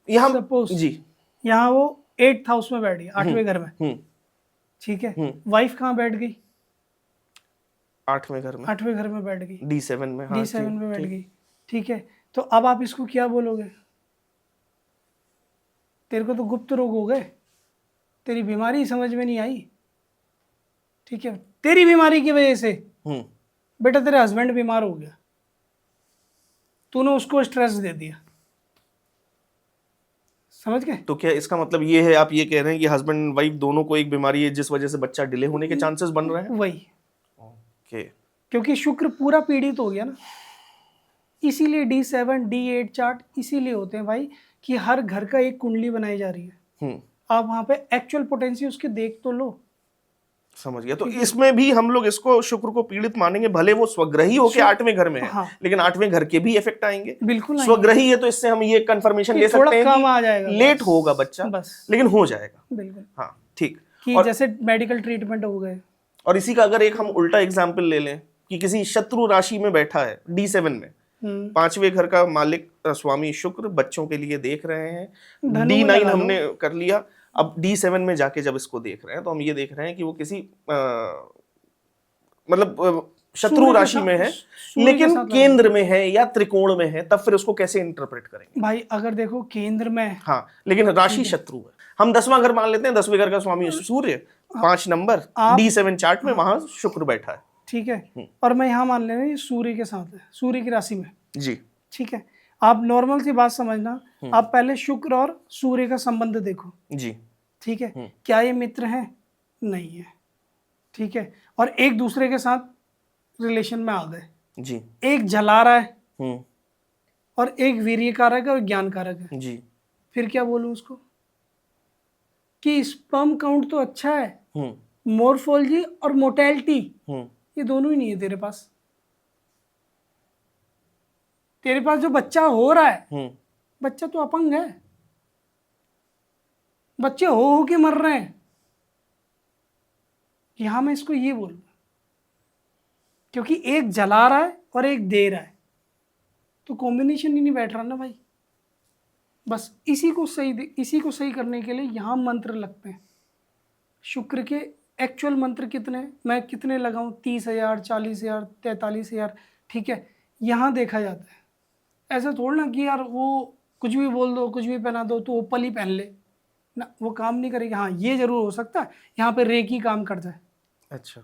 यहाँ जी यहाँ वो 8th हाउस में बैठ गई, 8वें घर में, ठीक है। वाइफ कहाँ बैठ गई? 8वें घर में। 8वें घर में बैठ गई, D7 में। हाँ, D7 में बैठ गई, ठीक है। तो अब आप इसको क्या बोलोगे? तेरे को तो गुप्त रोग हो गए, तेरी बीमारी समझ में नहीं आई, ठीक है। तेरी बीमारी की वजह से बेटा तेरे हस्बैंड बीमार हो गया, तूने उसको स्ट्रेस दे दिया, समझ गए? तो क्या इसका मतलब ये है, आप ये कह रहे हैं कि हस्बैंड वाइफ दोनों को एक बीमारी है जिस वजह से बच्चा डिले होने के चांसेस बन रहे हैं? वही, ओके। क्योंकि शुक्र पूरा पीड़ित हो गया ना। इसीलिए D7 D8 चार्ट इसीलिए होते हैं भाई कि हर घर का एक कुंडली बनाई जा रही है। आप वहां पे एक्चुअल पोटेंशियल उसके देख तो लो। समझ गया। तो इसमें भी हम लोग इसको शुक्र को पीड़ित मानेंगे, भले वो स्वग्रही होके 8वें घर में है। हाँ। लेकिन 8वें घर के भी इफेक्ट आएंगे। बिल्कुल स्वग्रही है तो इससे हम ये कंफर्मेशन ले थोड़ा सकते हैं कम कि आ जाएगा, लेट होगा बच्चा, बस लेकिन हो जाएगा। बिल्कुल। हाँ, ठीक। कि जैसे मेडिकल ट्रीटमेंट हो गए। और इसी का अगर एक हम उल्टा एग्जाम्पल ले लें कि किसी शत्रु राशि में बैठा है D7 में, 5वें घर का मालिक स्वामी शुक्र बच्चों के लिए देख रहे हैं। D9 हमने कर लिया। अब D7 में जाके जब इसको देख रहे हैं तो हम ये देख रहे हैं कि वो किसी मतलब शत्रु राशि में है, लेकिन केंद्र में है या त्रिकोण में है, तब फिर उसको कैसे इंटरप्रेट करेंगे? भाई अगर देखो केंद्र में, हाँ, लेकिन राशि शत्रु है। हम 10वां घर मान लेते हैं, 10वें घर का स्वामी सूर्य, 5 नंबर D7 चार्ट में वहां शुक्र बैठा है, ठीक है। और मैं यहाँ मान लेना ये सूर्य के साथ है, सूर्य की राशि में जी, ठीक है। आप नॉर्मल सी बात समझना, आप पहले शुक्र और सूर्य का संबंध देखो जी, ठीक है। क्या ये मित्र हैं? नहीं है, ठीक है। और एक दूसरे के साथ रिलेशन में आ गए जी, एक जला रहा है और एक वीर्य कारक है और ज्ञान कारक है जी, फिर क्या बोलूं उसको कि स्पर्म काउंट तो अच्छा है, मोर्फोलॉजी और मोटेलिटी ये दोनों ही नहीं है तेरे पास। तेरे पास जो बच्चा हो रहा है, बच्चा तो अपंग है, बच्चे हो के मर रहे हैं। यहां मैं इसको ये बोलूंगा क्योंकि एक जला रहा है और एक दे रहा है, तो कॉम्बिनेशन ही नहीं बैठ रहा ना भाई। बस इसी को सही करने के लिए यहाँ मंत्र लगते हैं। शुक्र के एक्चुअल मंत्र कितने, मैं कितने लगाऊं, 30,000, 40,000, 43,000, ठीक है। यहाँ देखा जाता है। ऐसा थोड़ा ना कि यार वो कुछ भी बोल दो, कुछ भी पहना दो तो वो पल ही पहन ले ना, वो काम नहीं करेगी। हाँ ये जरूर हो सकता है यहाँ पे रेकी काम कर जाए। अच्छा,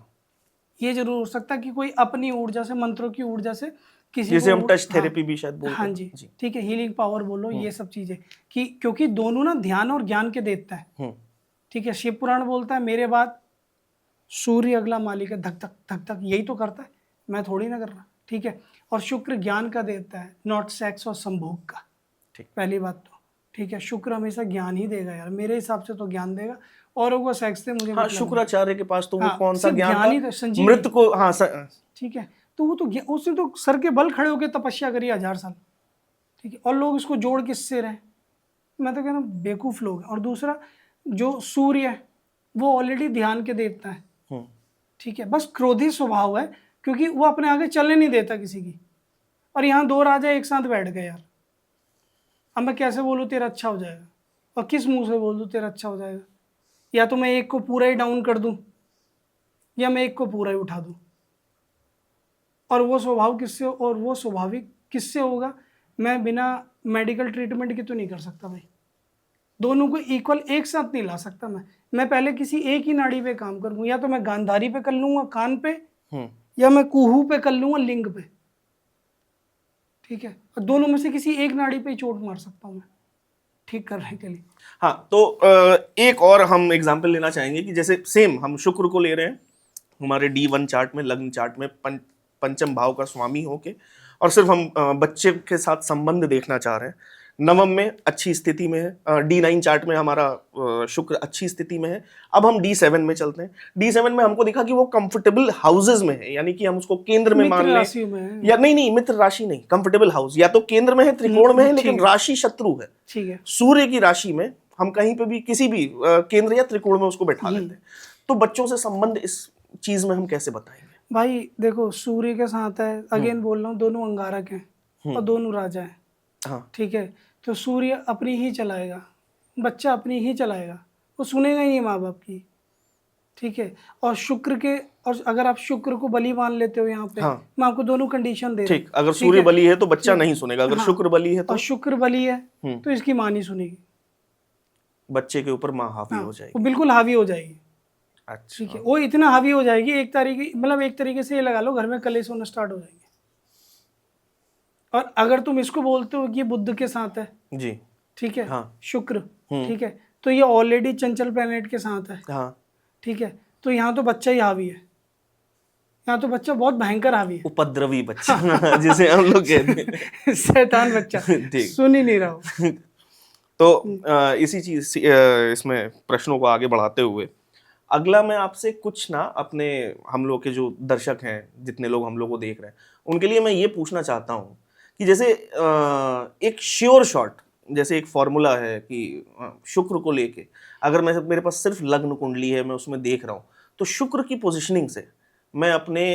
ये जरूर हो सकता है कि कोई अपनी ऊर्जा से, मंत्रों की ऊर्जा से किसी जैसे को, हम टच थेरेपी भी शायद बोलते हैं। हाँ जी, ठीक है, हीलिंग पावर बोलो, ये सब चीजें कि क्योंकि दोनों ना ध्यान और ज्ञान के देता है, ठीक है। शिव पुराण बोलता है मेरे बाद सूर्य अगला मालिक है, धक धक धक धक यही तो करता है, मैं थोड़ी ना कर रहा, ठीक है। और शुक्र ज्ञान का देता है, नॉट सेक्स और संभोग का, ठीक। पहली बात तो, ठीक है। शुक्र हमेशा ज्ञान ही देगा यार, मेरे हिसाब से तो ज्ञान देगा। औरों को सेक्स से मुझे हाँ, मतलब शुक्राचार्य के पास तो वो हाँ, कौन सा सिर्फ ज्ञान ज्ञान ही था, तो संजीवनी। मृत को, हाँ ठीक है। तो वो तो उसने तो सर के बल खड़े होकर तपस्या करी 1000 साल, ठीक है। और लोग इसको जोड़ किससे रहे, मैं तो कह रहा हूँ बेवकूफ लोग हैं। और दूसरा जो सूर्य है वो ऑलरेडी ध्यान के देवता है, ठीक है। बस क्रोधी स्वभाव है क्योंकि वो अपने आगे चलने नहीं देता किसी की। और यहाँ दो राजा एक साथ बैठ गए यार, अब मैं कैसे बोलूँ तेरा अच्छा हो जाएगा, और किस मुंह से बोल दूँ तेरा अच्छा हो जाएगा? या तो मैं एक को पूरा ही डाउन कर दूँ या मैं एक को पूरा ही उठा दूँ। और वो स्वभाव किससे, और वो स्वाभाविक किससे होगा? मैं बिना मेडिकल ट्रीटमेंट के तो नहीं कर सकता भाई। दोनों को इक्वल एक साथ नहीं ला सकता मैं पहले किसी एक ही नाड़ी पे काम करूँ, या तो मैं गांधारी पे कर लूँगा कान पे, या मैं कुहू पे कर लूँगा लिंग पे, ठीक है। और दोनों में से किसी एक नाड़ी पे ही चोट मार सकता हूँ मैं, ठीक करने के लिए। हाँ, तो एक और हम एग्जाम्पल लेना चाहेंगे कि जैसे सेम हम शुक्र को ले रहे हैं हमारे D1 चार्ट में, लग्न चार्ट में पंचम भाव का स्वामी होके, और सिर्फ हम बच्चे के साथ संबंध देखना चाह रहे हैं। नवम में अच्छी स्थिति में है, D9 चार्ट में हमारा शुक्र अच्छी स्थिति में है। अब हम D7 में चलते हैं। D7 में हमको दिखा कि वो कंफर्टेबल हाउसेज में है, यानी कि हम उसको केंद्र में मान राशि लें, में है। या नहीं मित्र राशि नहीं, कंफर्टेबल हाउस या तो केंद्र में है, त्रिकोण में है, लेकिन राशि शत्रु है। ठीक है, सूर्य की राशि में हम कहीं पे भी किसी भी केंद्र या त्रिकोण में उसको बैठा लेते हैं। तो बच्चों से संबंध इस चीज में हम कैसे बताएंगे? भाई देखो, सूर्य के साथ है, अगेन बोल रहा हूँ, दोनों अंगारक हैं और दोनों राजा हैं। हाँ, ठीक है, तो सूर्य अपनी ही चलाएगा, बच्चा अपनी ही चलाएगा, वो सुनेगा ही नहीं माँ बाप की। ठीक है, और शुक्र के, और अगर आप शुक्र को बलि मान लेते हो यहाँ पे, हाँ। मैं आपको दोनों कंडीशन दे रहा हूँ। ठीक, अगर सूर्य बली है तो बच्चा नहीं सुनेगा, अगर हाँ। शुक्र बली है तो और शुक्र बलि है तो इसकी माँ नहीं सुनेगी, बच्चे के ऊपर माँ हावी हो वो जाएगी। बिल्कुल हावी हो जाएगी। अच्छा, ठीक है, वो इतना हावी हो जाएगी, एक तरीके से ये लगा लो, घर में कलेश होना स्टार्ट हो जाएंगे। और अगर तुम इसको बोलते हो कि ये बुध के साथ है, जी, ठीक है, हाँ। शुक्र, ठीक है, तो ये ऑलरेडी चंचल प्लेनेट के साथ है। हाँ, ठीक है, तो यहाँ तो बच्चा ही हावी है, यहाँ तो बच्चा बहुत भयंकर हावी है, उपद्रवी बच्चा जिसे हम लोग कहते हैं। शैतान बच्चा, ठीक। सुन ही नहीं रहा हो। तो इसी चीज इसमें प्रश्नों को आगे बढ़ाते हुए अगला मैं आपसे कुछ ना अपने हम लोग के जो दर्शक हैं, जितने लोग हम लोग को देख रहे हैं, उनके लिए मैं ये पूछना चाहता हूँ कि जैसे एक श्योर शॉट, जैसे एक फॉर्मूला है कि शुक्र को लेके अगर मेरे पास सिर्फ लग्न कुंडली है, मैं उसमें देख रहा हूँ, तो शुक्र की पोजिशनिंग से मैं अपने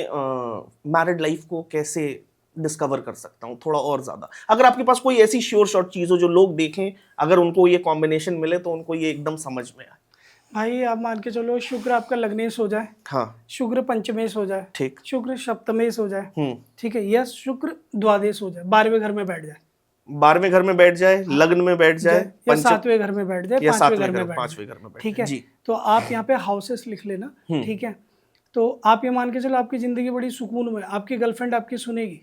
मैरिड लाइफ को कैसे डिस्कवर कर सकता हूँ थोड़ा और ज्यादा? अगर आपके पास कोई ऐसी श्योर शॉट चीज हो जो लोग देखें, अगर उनको ये कॉम्बिनेशन मिले तो उनको ये एकदम समझ में आए। भाई आप मान के चलो, शुक्र आपका लग्नेश हो जाए, हाँ, शुक्र पंचमेश हो जाए, ठीक, शुक्र सप्तमेश हो जाए, ठीक है, या शुक्र द्वादश हो जाए, 12वें घर में बैठ जाए, 12वें घर में बैठ जाए, लग्न में बैठ जाए, या 7वें घर में बैठ जाए, 5वें घर में बैठ पांचवें घर में बैठ ठीक जाए। है, जी, तो आप यहाँ पे हाउसेस लिख लेना। ठीक है, तो आप ये मान के चलो, आपकी जिंदगी बड़ी सुकून में, आपकी गर्लफ्रेंड आपकी सुनेगी,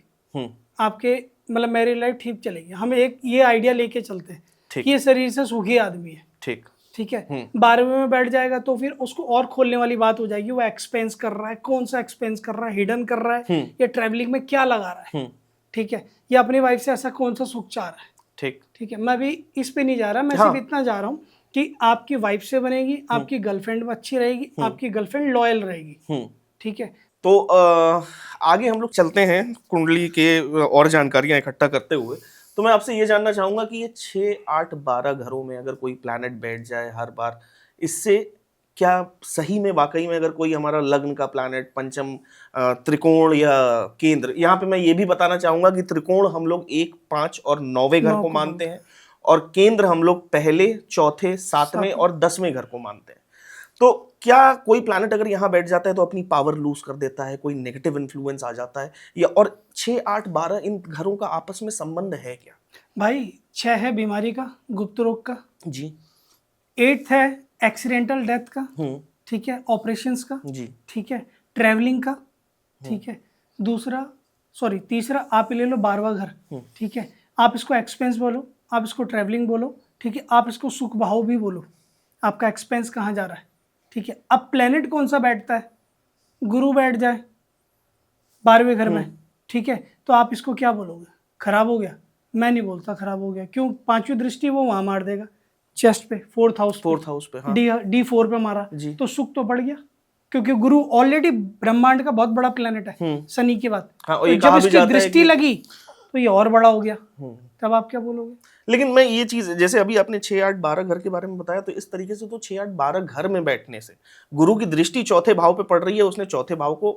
आपके मतलब मैरिज लाइफ ठीक चलेगी। हम एक ये आइडिया लेके चलते हैं कि ये शरीर से सुखी आदमी है। ठीक, ठीक है, 12वें में बैठ जाएगा तो फिर उसको और खोलने वाली बात हो जाएगी, वो एक्सपेंस कर रहा है, कौन सा एक्सपेंस कर रहा है, हिडन कर रहा है, या ट्रैवलिंग में क्या लगा रहा है। ठीक है, या अपनी वाइफ से ऐसा कौन सा सुख चाह रहा है। ठीक, ठीक है, मैं भी इस पे नहीं जा रहा, मैं सिर्फ इतना जा रहा हूँ कि आपकी वाइफ से बनेगी, आपकी गर्लफ्रेंड अच्छी रहेगी, आपकी गर्लफ्रेंड लॉयल रहेगी। ठीक है, तो आगे हम लोग चलते हैं कुंडली के और जानकारियां इकट्ठा करते हुए। तो मैं आपसे ये जानना चाहूंगा कि ये 6, 8, 12 घरों में अगर कोई प्लैनेट बैठ जाए हर बार, इससे क्या सही में वाकई में अगर कोई हमारा लग्न का प्लैनेट पंचम, त्रिकोण या केंद्र, यहाँ पे मैं ये भी बताना चाहूंगा कि त्रिकोण हम लोग 1, 5 और 9वें घर को मानते हैं, और केंद्र हम लोग पहले, चौथे, 7वें और 10वें घर को मानते हैं। तो क्या कोई प्लैनेट अगर यहाँ बैठ जाता है तो अपनी पावर लूज कर देता है, कोई नेगेटिव इन्फ्लुएंस आ जाता है, या और 6, 8, 12 इन घरों का आपस में संबंध है क्या? भाई 6 है बीमारी का, गुप्त रोग का जी, 8 है एक्सीडेंटल डेथ का, ठीक है, ऑपरेशंस का, जी, ठीक है, ट्रैवलिंग का, ठीक है, तीसरा आप ले लो 12वां घर, ठीक है, आप इसको एक्सपेंस बोलो, आप इसको ट्रैवलिंग बोलो, ठीक है, आप इसको सुख भाव भी बोलो, आपका एक्सपेंस कहाँ जा रहा है। ठीक है, अब प्लेनेट कौन सा बैठता है, गुरु बैठ जाए 12वें घर में, ठीक है, तो आप इसको क्या बोलोगे, खराब हो गया? मैं नहीं बोलता खराब हो गया, क्यों? 5वीं दृष्टि वो वहां मार देगा, चेस्ट पे, 4th हाउस पे, हाँ। D4 पे मारा तो सुख तो बढ़ गया, क्योंकि गुरु ऑलरेडी ब्रह्मांड का बहुत बड़ा प्लेनेट है शनि के बाद। हाँ, तो जब इसकी दृष्टि लगी तो ये और बड़ा हो गया, तब आप क्या बोलोगे? लेकिन मैं ये चीज, जैसे अभी आपने 6, 8, 12 घर के बारे में बताया, तो इस तरीके से तो 6, 8, 12 घर में बैठने से गुरु की दृष्टि चौथे भाव पे पड़ रही है, उसने चौथे भाव को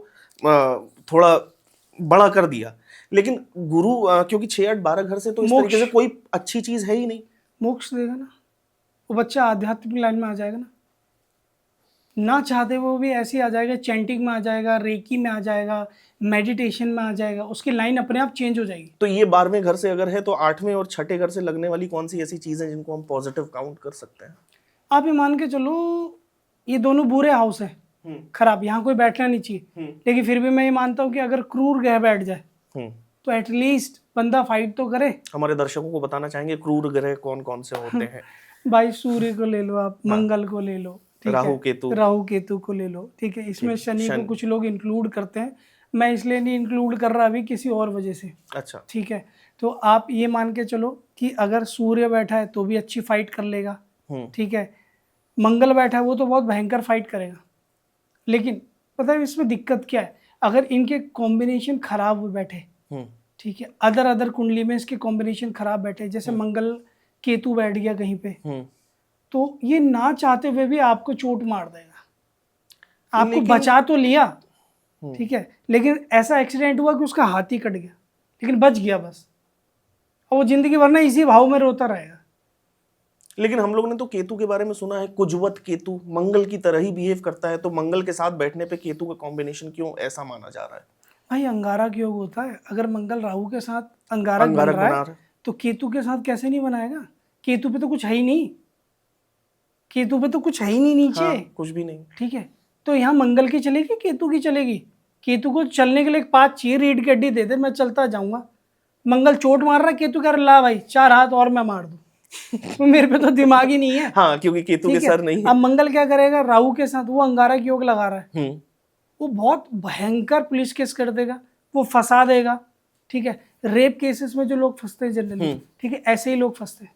थोड़ा बड़ा कर दिया, लेकिन गुरु क्योंकि 6, 8, 12 घर से तो इस तरीके से कोई अच्छी चीज है ही नहीं। मोक्ष देगा ना, वो बच्चा आध्यात्मिक लाइन में आ जाएगा ना चाहते वो भी ऐसे आ जाएगा, चैंटिंग में आ जाएगा, रेकी में आ जाएगा, मेडिटेशन में आ जाएगा, उसकी लाइन अपने आप चेंज हो जाएगी। तो ये 12वें घर से अगर है तो 8वें और 6ठे घर से लगने वाली कौन सी ऐसी चीजें जिनको हम पॉजिटिव काउंट कर सकते हैं? आप ये मान के चलो, ये दोनों बुरे हाउस हैं, खराब, यहाँ कोई बैठना नहीं चाहिए, लेकिन फिर भी मैं ये मानता हूँ कि अगर क्रूर ग्रह बैठ जाए तो एटलीस्ट बंदा फाइट तो करे। हमारे दर्शकों को बताना चाहेंगे क्रूर ग्रह कौन कौन से होते हैं? भाई सूर्य को ले लो आप, मंगल को ले लो, ठीक राहु है, केतु। राहु केतु को ले लो, ठीक है। इसमें शनि को शनि। कुछ लोग इंक्लूड करते हैं, मैं इसलिए नहीं इंक्लूड कर रहा अभी किसी और वजह से, अच्छा। ठीक है। तो आप ये मान के चलो कि अगर सूर्य बैठा है तो भी अच्छी फाइट कर लेगा, ठीक है। मंगल बैठा है वो तो बहुत भयंकर फाइट करेगा, लेकिन पता है इसमें दिक्कत क्या है, अगर इनके कॉम्बिनेशन खराब बैठे, ठीक है, अदर कुंडली में इसके कॉम्बिनेशन खराब बैठे, जैसे मंगल केतु बैठ गया कहीं पे, तो ये ना चाहते हुए भी आपको चोट मार देगा। आपको बचा तो लिया, ठीक है, लेकिन ऐसा एक्सीडेंट हुआ कि उसका हाथ ही कट गया, लेकिन बच गया बस, और वो जिंदगी भर ना इसी भाव में रोता रहेगा। लेकिन हम लोग ने तो केतु के बारे में सुना है, कुजवत केतु मंगल की तरह ही बिहेव करता है, तो मंगल के साथ बैठने पे केतु का कॉम्बिनेशन क्यों ऐसा माना जा रहा है? भाई अंगारक योग होता है, अगर मंगल राहु के साथ अंगारक बन रहा है तो केतु के साथ कैसे नहीं बनाएगा? केतु पे तो कुछ है ही नहीं, केतु पे तो कुछ है ही नहीं नीचे। हाँ, कुछ भी नहीं, ठीक है। तो यहाँ मंगल की चलेगी केतु की चलेगी? केतु को चलने के लिए 5 चाहिए, रीढ़ की हड्डी दे दे मैं चलता जाऊंगा। मंगल चोट मार रहा है, केतु कह रहा ला भाई 4 हाथ और मैं मार दूं। तो मेरे पे तो दिमाग ही नहीं है। हाँ, क्योंकि केतु के सर नहीं है। अब मंगल क्या करेगा, राहु के साथ वो अंगारक योग लगा रहा है, वो बहुत भयंकर पुलिस केस कर देगा, वो फंसा देगा, ठीक है। रेप केसेस में जो लोग फंसते हैं जनरली, ठीक है, ऐसे ही लोग फंसते हैं,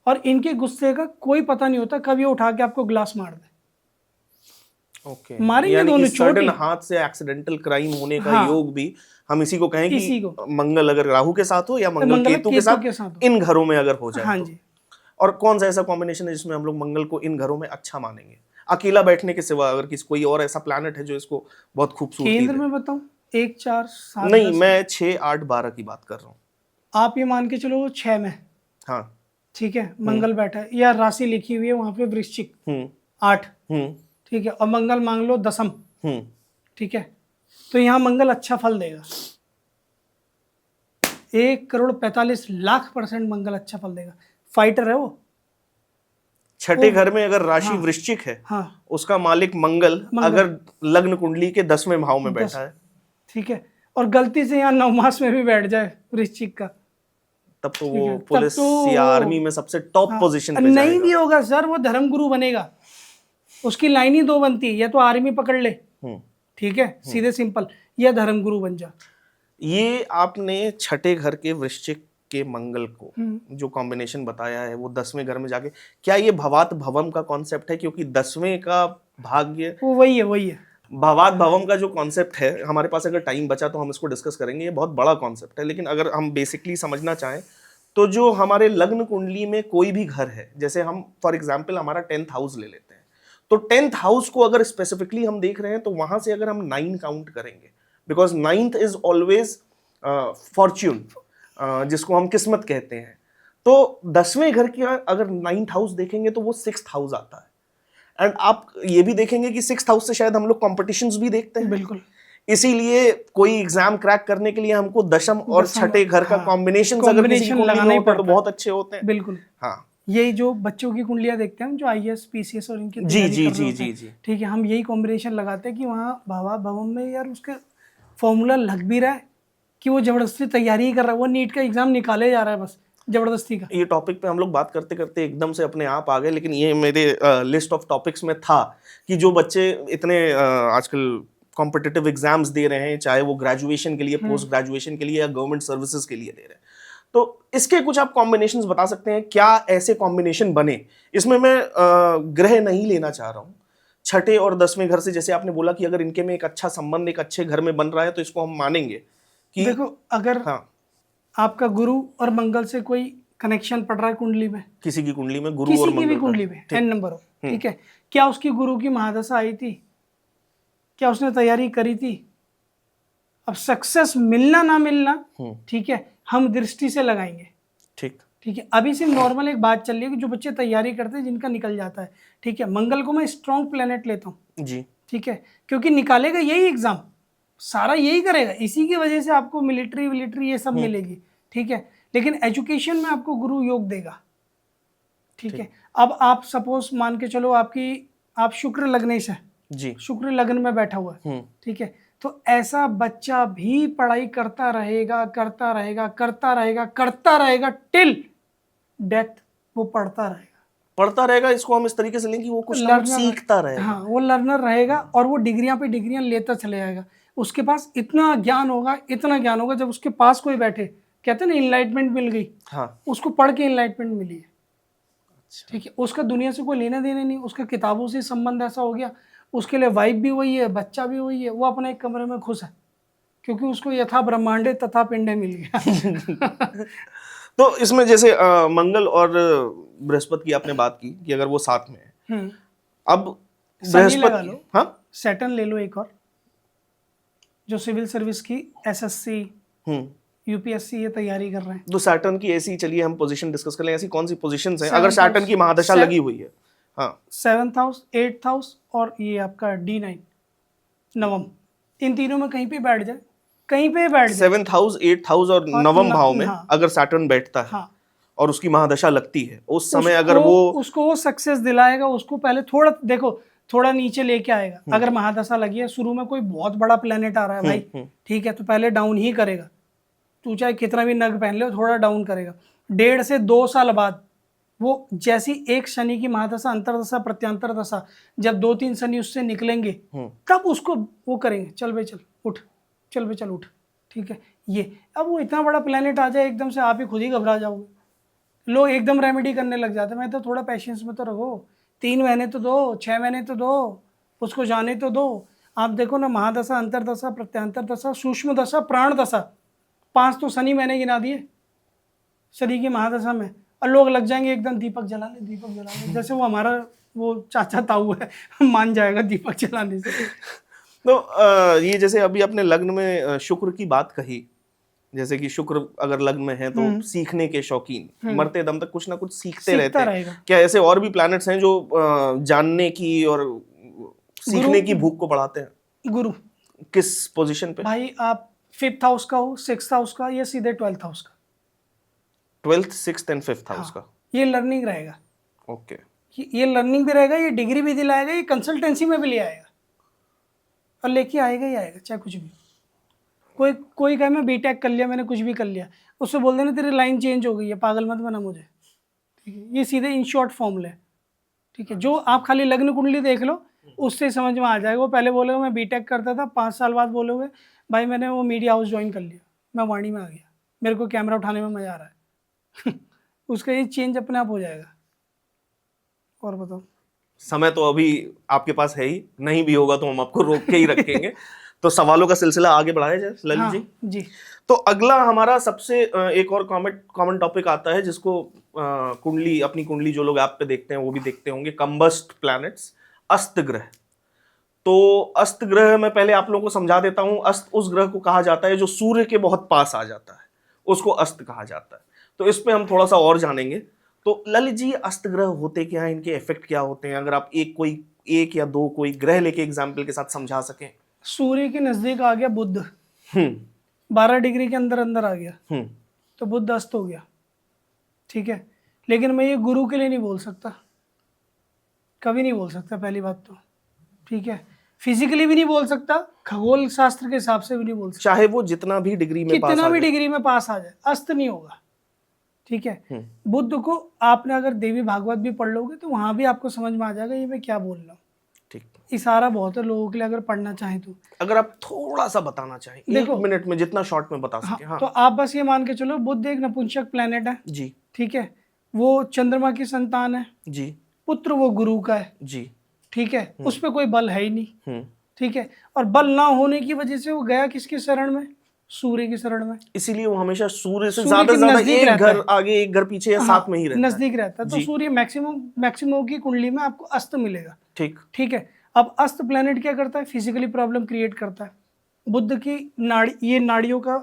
और इनके गुस्से का कोई पता नहीं होता, कभी उठा के आपको ग्लास मार दे। ओके, मारेंगे दोनों चोट ही। हाथ से एक्सीडेंटल क्राइम होने का योग भी हम इसी को कहें कि मंगल अगर राहु के साथ हो या मंगल केतु के साथ इन घरों में अगर हो जाए। हाँ तो। जी। और कौन सा ऐसा कॉम्बिनेशन है जिसमें हम लोग मंगल को इन घरों में अच्छा मानेंगे, अकेला बैठने के सिवा? अगर किसी कोई और ऐसा प्लैनेट है जो इसको बहुत खूबसूरती केंद्र में बताऊं, 1 4 7 नहीं, मैं 6 8 12 की बात कर रहा हूँ। आप ये मान के चलो 6 में, हाँ, ठीक है, मंगल बैठा है, या राशि लिखी हुई है वहां पे वृश्चिक 8, ठीक है, और मंगल मांग लो 10म, ठीक है, तो यहाँ मंगल अच्छा फल देगा, 1,45,00,000% मंगल अच्छा फल देगा। फाइटर है वो। छठे घर में अगर राशि वृश्चिक है, उसका मालिक मंगल अगर लग्न कुंडली के 10वें भाव में बैठा है, ठीक है, और गलती से यहाँ 9 मास में भी बैठ जाए वृश्चिक का, तब तो वो पुलिस या आर्मी में सबसे टॉप पोजीशन पे नहीं जाएगा। भी होगा सर, वो धर्मगुरु बनेगा, उसकी लाइन ही 2 बनती है, या तो आर्मी पकड़ ले, ठीक है, सीधे सिंपल, या धर्मगुरु बन जा। ये आपने छठे घर के वृश्चिक के मंगल को जो कॉम्बिनेशन बताया है, वो 10वें घर में जाके, क्या ये भवात भवम का कॉन्सेप्ट है? क्योंकि 10वें का भाग्य वही है भवात भवम का जो कॉन्सेप्ट है, हमारे पास अगर टाइम बचा तो हम इसको डिस्कस करेंगे, ये बहुत बड़ा कॉन्सेप्ट है। लेकिन अगर हम बेसिकली समझना चाहें तो जो हमारे लग्न कुंडली में कोई भी घर है, जैसे हम फॉर एग्जाम्पल हमारा 10th हाउस ले लेते हैं, तो 10th हाउस को अगर स्पेसिफिकली हम देख रहे हैं तो वहां से अगर हम 9 काउंट करेंगे, because 9th is always Fortune, जिसको हम किस्मत कहते हैं, तो 10वें घर की अगर 9th हाउस देखेंगे तो वो 6th हाउस आता है। एंड आप ये भी देखेंगे कि 6th हाउस से शायद हम लोग कॉम्पिटिशंस भी देखते हैं। बिल्कुल, इसीलिए कोई एग्जाम क्रैक करने के लिए हमको दशम और छठे घर का कॉम्बिनेशन अगर किसी की कुंडली में होता है तो बहुत अच्छे होते हैं। बिल्कुल, हाँ, यही जो बच्चों की कुंडलियां देखते हैं, जो IAS PCS और इनकी जी जी जी जी जी, ठीक है, हम यही कॉम्बिनेशन लगाते हैं कि वहाँ भावा भवन में यार उसका फॉर्मूला लग भी रहा है कि वो जबरदस्ती तैयारी ही कर रहा है, वो नीट का एग्जाम निकाले जा रहा है बस जबरदस्ती का। ये टॉपिक पे हम लोग बात करते करते एकदम से अपने आप आ गए, लेकिन ये मेरे लिस्ट ऑफ टॉपिक्स में था कि जो बच्चे इतने आजकल कॉम्पिटिटिव एग्जाम्स दे रहे हैं, चाहे वो ग्रेजुएशन के लिए, पोस्ट ग्रेजुएशन के लिए या गवर्नमेंट सर्विसेज के लिए दे रहे हैं, तो इसके कुछ आप कॉम्बिनेशंस बता सकते हैं? क्या ऐसे कॉम्बिनेशन बने? इसमें मैं ग्रह नहीं लेना चाह रहा हूँ, छठे और 10वें घर से, जैसे आपने बोला कि अगर इनके में एक अच्छा संबंध एक अच्छे घर में बन रहा है तो इसको हम मानेंगे कि देखो, अगर आपका गुरु और मंगल से कोई कनेक्शन पड़ रहा है कुंडली में, किसी की कुंडली में गुरु किसी और की भी मंगल कुंडली में n नंबर हो, ठीक है, क्या उसकी गुरु की महादशा आई थी? क्या उसने तैयारी करी थी? अब सक्सेस मिलना ना मिलना, ठीक है, हम दृष्टि से लगाएंगे, ठीक है। अभी सिर्फ नॉर्मल एक बात चल रही है कि जो बच्चे तैयारी करते हैं जिनका निकल जाता है, ठीक है, मंगल को मैं स्ट्रॉन्ग प्लेनेट लेता हूँ जी, ठीक है, क्योंकि निकालेगा यही एग्जाम, सारा यही करेगा, इसी की वजह से आपको मिलिट्री ये सब मिलेगी, ठीक है। लेकिन एजुकेशन में आपको गुरु योग देगा, ठीक है। अब आप सपोज मान के चलो आप शुक्र लग्नेश है जी, शुक्र लग्न में बैठा हुआ है, ठीक है, तो ऐसा बच्चा भी पढ़ाई करता रहेगा करता रहेगा करता रहेगा करता रहेगा टिल डेथ, वो पढ़ता रहेगा। इसको हम इस तरीके से लें कि वो कुछ ना कुछ सीखता रहेगा। हाँ, वो लर्नर रहेगा और वो डिग्रियां पे डिग्रियां लेता चले जाएगा। उसके पास इतना ज्ञान होगा, इतना ज्ञान होगा, जब उसके पास कोई बैठे, कहते हैं ना इनलाइटमेंट मिल गई, हाँ, उसको पढ़ के इनलाइटमेंट मिली है। ठीक है, उसका दुनिया से कोई लेना देना नहीं, उसका किताबों से संबंध ऐसा हो गया, उसके लिए वाइब भी वही है, बच्चा भी वही है, वो अपने एक कमरे में खुश है क्योंकि उसको यथा ब्रह्मांडे तथा पिंडे मिल गया। तो इसमें जैसे मंगल और बृहस्पति की आपने बात की कि अगर वो साथ में है, अब शनि लगा बृहस्पति, लो, हाँ, सैटर्न ले लो एक और, जो सिविल सर्विस की एसएससी यूपीएससी ये तैयारी कर रहे हैं। तो सैटर्न की ऐसी, चलिए हम पोजीशन डिस्कस कर लें, ऐसी कौन सी पोजीशंस हैं अगर सैटर्न की महादशा लगी हुई है? हाँ, 7th हाउस, 8th हाउस और ये आपका D9 नवम, इन तीनों में कहीं पे बैठ जाए, कहीं पे बैठ जाए। 7th हाउस, 8th हाउस और नवम भाव में हाँ, अगर सैटर्न बैठता है, हाँ, और उसकी महादशा लगती है, उस समय अगर वो सक्सेस दिलाएगा, उसको पहले थोड़ा देखो, थोड़ा नीचे लेके आएगा। अगर महादशा लगी है, शुरू में कोई बहुत बड़ा प्लेनेट आ रहा है भाई, ठीक है, तो पहले डाउन ही करेगा, तू चाहे कितना भी नग पहन ले, थोड़ा डाउन करेगा। 1.5 से 2 साल बाद वो जैसी एक शनि की महादशा, अंतरदशा, प्रत्यांतर दशा, जब 2-3 शनि उससे निकलेंगे, तब उसको वो करेंगे, चल भाई चल उठ, चल भाई चल उठ, ठीक है। ये अब वो इतना बड़ा प्लेनेट आ जाए एकदम से, आप ही खुद ही घबरा जाओगे। लोग एकदम रेमेडी करने लग जाते हैं। मैं तो थोड़ा पेशेंस में तो रखो, 3 महीने तो दो, 6 महीने तो दो, उसको जाने तो दो। आप देखो ना, महादशा, अंतरदशा, प्रत्यांतर दशा, सूक्ष्म दशा, प्राण दशा, 5 तो शनि मैंने गिना दिए शनि की महादशा में, और लोग लग जाएंगे एकदम दीपक जला ले, दीपक जला ले, जैसे वो हमारा वो चाचा ताऊ है, मान जाएगा दीपक जलाने से। तो ये जैसे अभी आपने लग्न में शुक्र की बात कही, जैसे कि शुक्र अगर लग्न में है तो सीखने के शौकीन, मरते दम तक कुछ ना कुछ सीखते रहते हैं। क्या ऐसे और भी प्लैनेट्स हैं जो जानने की और सीखने की भूख को बढ़ाते हैं? गुरु किस पोजीशन पे? भाई आप 5th हाउस का हो, 6th हाउस का, या सीधे 12th हाउस का। 12th, 6th and 5th house का ये लर्निंग रहेगा। ओके, ये लर्निंग भी रहेगा, ये डिग्री भी दिलाएगा, ये कंसल्टेंसी में भी ले आएगा, और लेके आएगा ही आएगा, चाहे कुछ भी। कोई कहे मैं बीटेक कर लिया, मैंने कुछ भी कर लिया, उससे बोल देना तेरी लाइन चेंज हो गई है, पागल मत बना मुझे, ठीक है। ये सीधे इन शॉर्ट फॉर्मूला है, ठीक है। जो आप खाली लग्न कुंडली देख लो, उससे समझ में आ जाएगा। वो पहले बोलोगे मैं बीटेक करता था, 5 साल बाद बोलोगे भाई मैंने वो मीडिया हाउस ज्वाइन कर लिया, मैं वाणी में आ गया, मेरे को कैमरा उठाने में मज़ा आ रहा है। उसका ये चेंज अपने आप हो जाएगा। और बताओ? समय तो अभी आपके पास है ही, नहीं भी होगा तो हम आपको रोक के ही रखेंगे। तो सवालों का सिलसिला आगे बढ़ाया जाए ललित हाँ, जी। जी। तो अगला हमारा सबसे एक और कॉमन टॉपिक आता है, जिसको कुंडली, अपनी कुंडली जो लोग ऐप पे देखते हैं वो भी देखते होंगे, कंबस्ट प्लैनेट्स, अस्त ग्रह। तो अस्त ग्रह मैं पहले आप लोगों को समझा देता हूं। अस्त उस ग्रह को कहा जाता है जो सूर्य के बहुत पास आ जाता है, उसको अस्त कहा जाता है। तो इस पे हम थोड़ा सा और जानेंगे। तो ललित जी, अस्त ग्रह होते क्या हैं, इनके इफेक्ट क्या होते हैं, अगर आप एक या दो कोई ग्रह लेके एग्जाम्पल के साथ समझा सकें। सूर्य के नजदीक आ गया बुध, 12 डिग्री के अंदर अंदर आ गया, तो बुध अस्त हो गया, ठीक है। लेकिन मैं ये गुरु के लिए नहीं बोल सकता, कभी नहीं बोल सकता, पहली बात तो, ठीक है। फिजिकली भी नहीं बोल सकता, खगोल शास्त्र के हिसाब से भी नहीं बोल सकता, चाहे वो जितना भी डिग्री में कितना भी डिग्री में पास आ जाए, अस्त नहीं होगा, ठीक है। बुध को आपने अगर देवी भागवत भी पढ़ लोगे तो वहां भी आपको समझ में आ जाएगा ये मैं क्या बोल रहा हूँ। ठीक, इशारा बहुत है लोगों के लिए, अगर पढ़ना चाहें तो। अगर आप थोड़ा सा बताना चाहें, देखो, 1 मिनट में जितना शॉर्ट में बता सके। हाँ, तो आप बस ये मान के चलो, बुध एक नपुंसक प्लेनेट है जी, ठीक है। वो चंद्रमा की संतान है जी, पुत्र वो गुरु का है जी, ठीक है। उस पर कोई बल है ही नहीं, ठीक है। और बल ना होने की वजह से वो गया किसकी शरण में? सूर्य की शरण में। इसीलिए वो हमेशा सूर्य से ज्यादा एक घर आगे एक घर पीछे या साथ में ही रहता है, नजदीक रहता है। तो सूर्य मैक्सिमम की कुंडली में आपको अस्त मिलेगा, ठीक है। अब अस्त प्लेनेट क्या करता है? फिजिकली प्रॉब्लम क्रिएट करता है। बुध की नाड़ी, ये नाड़ियों का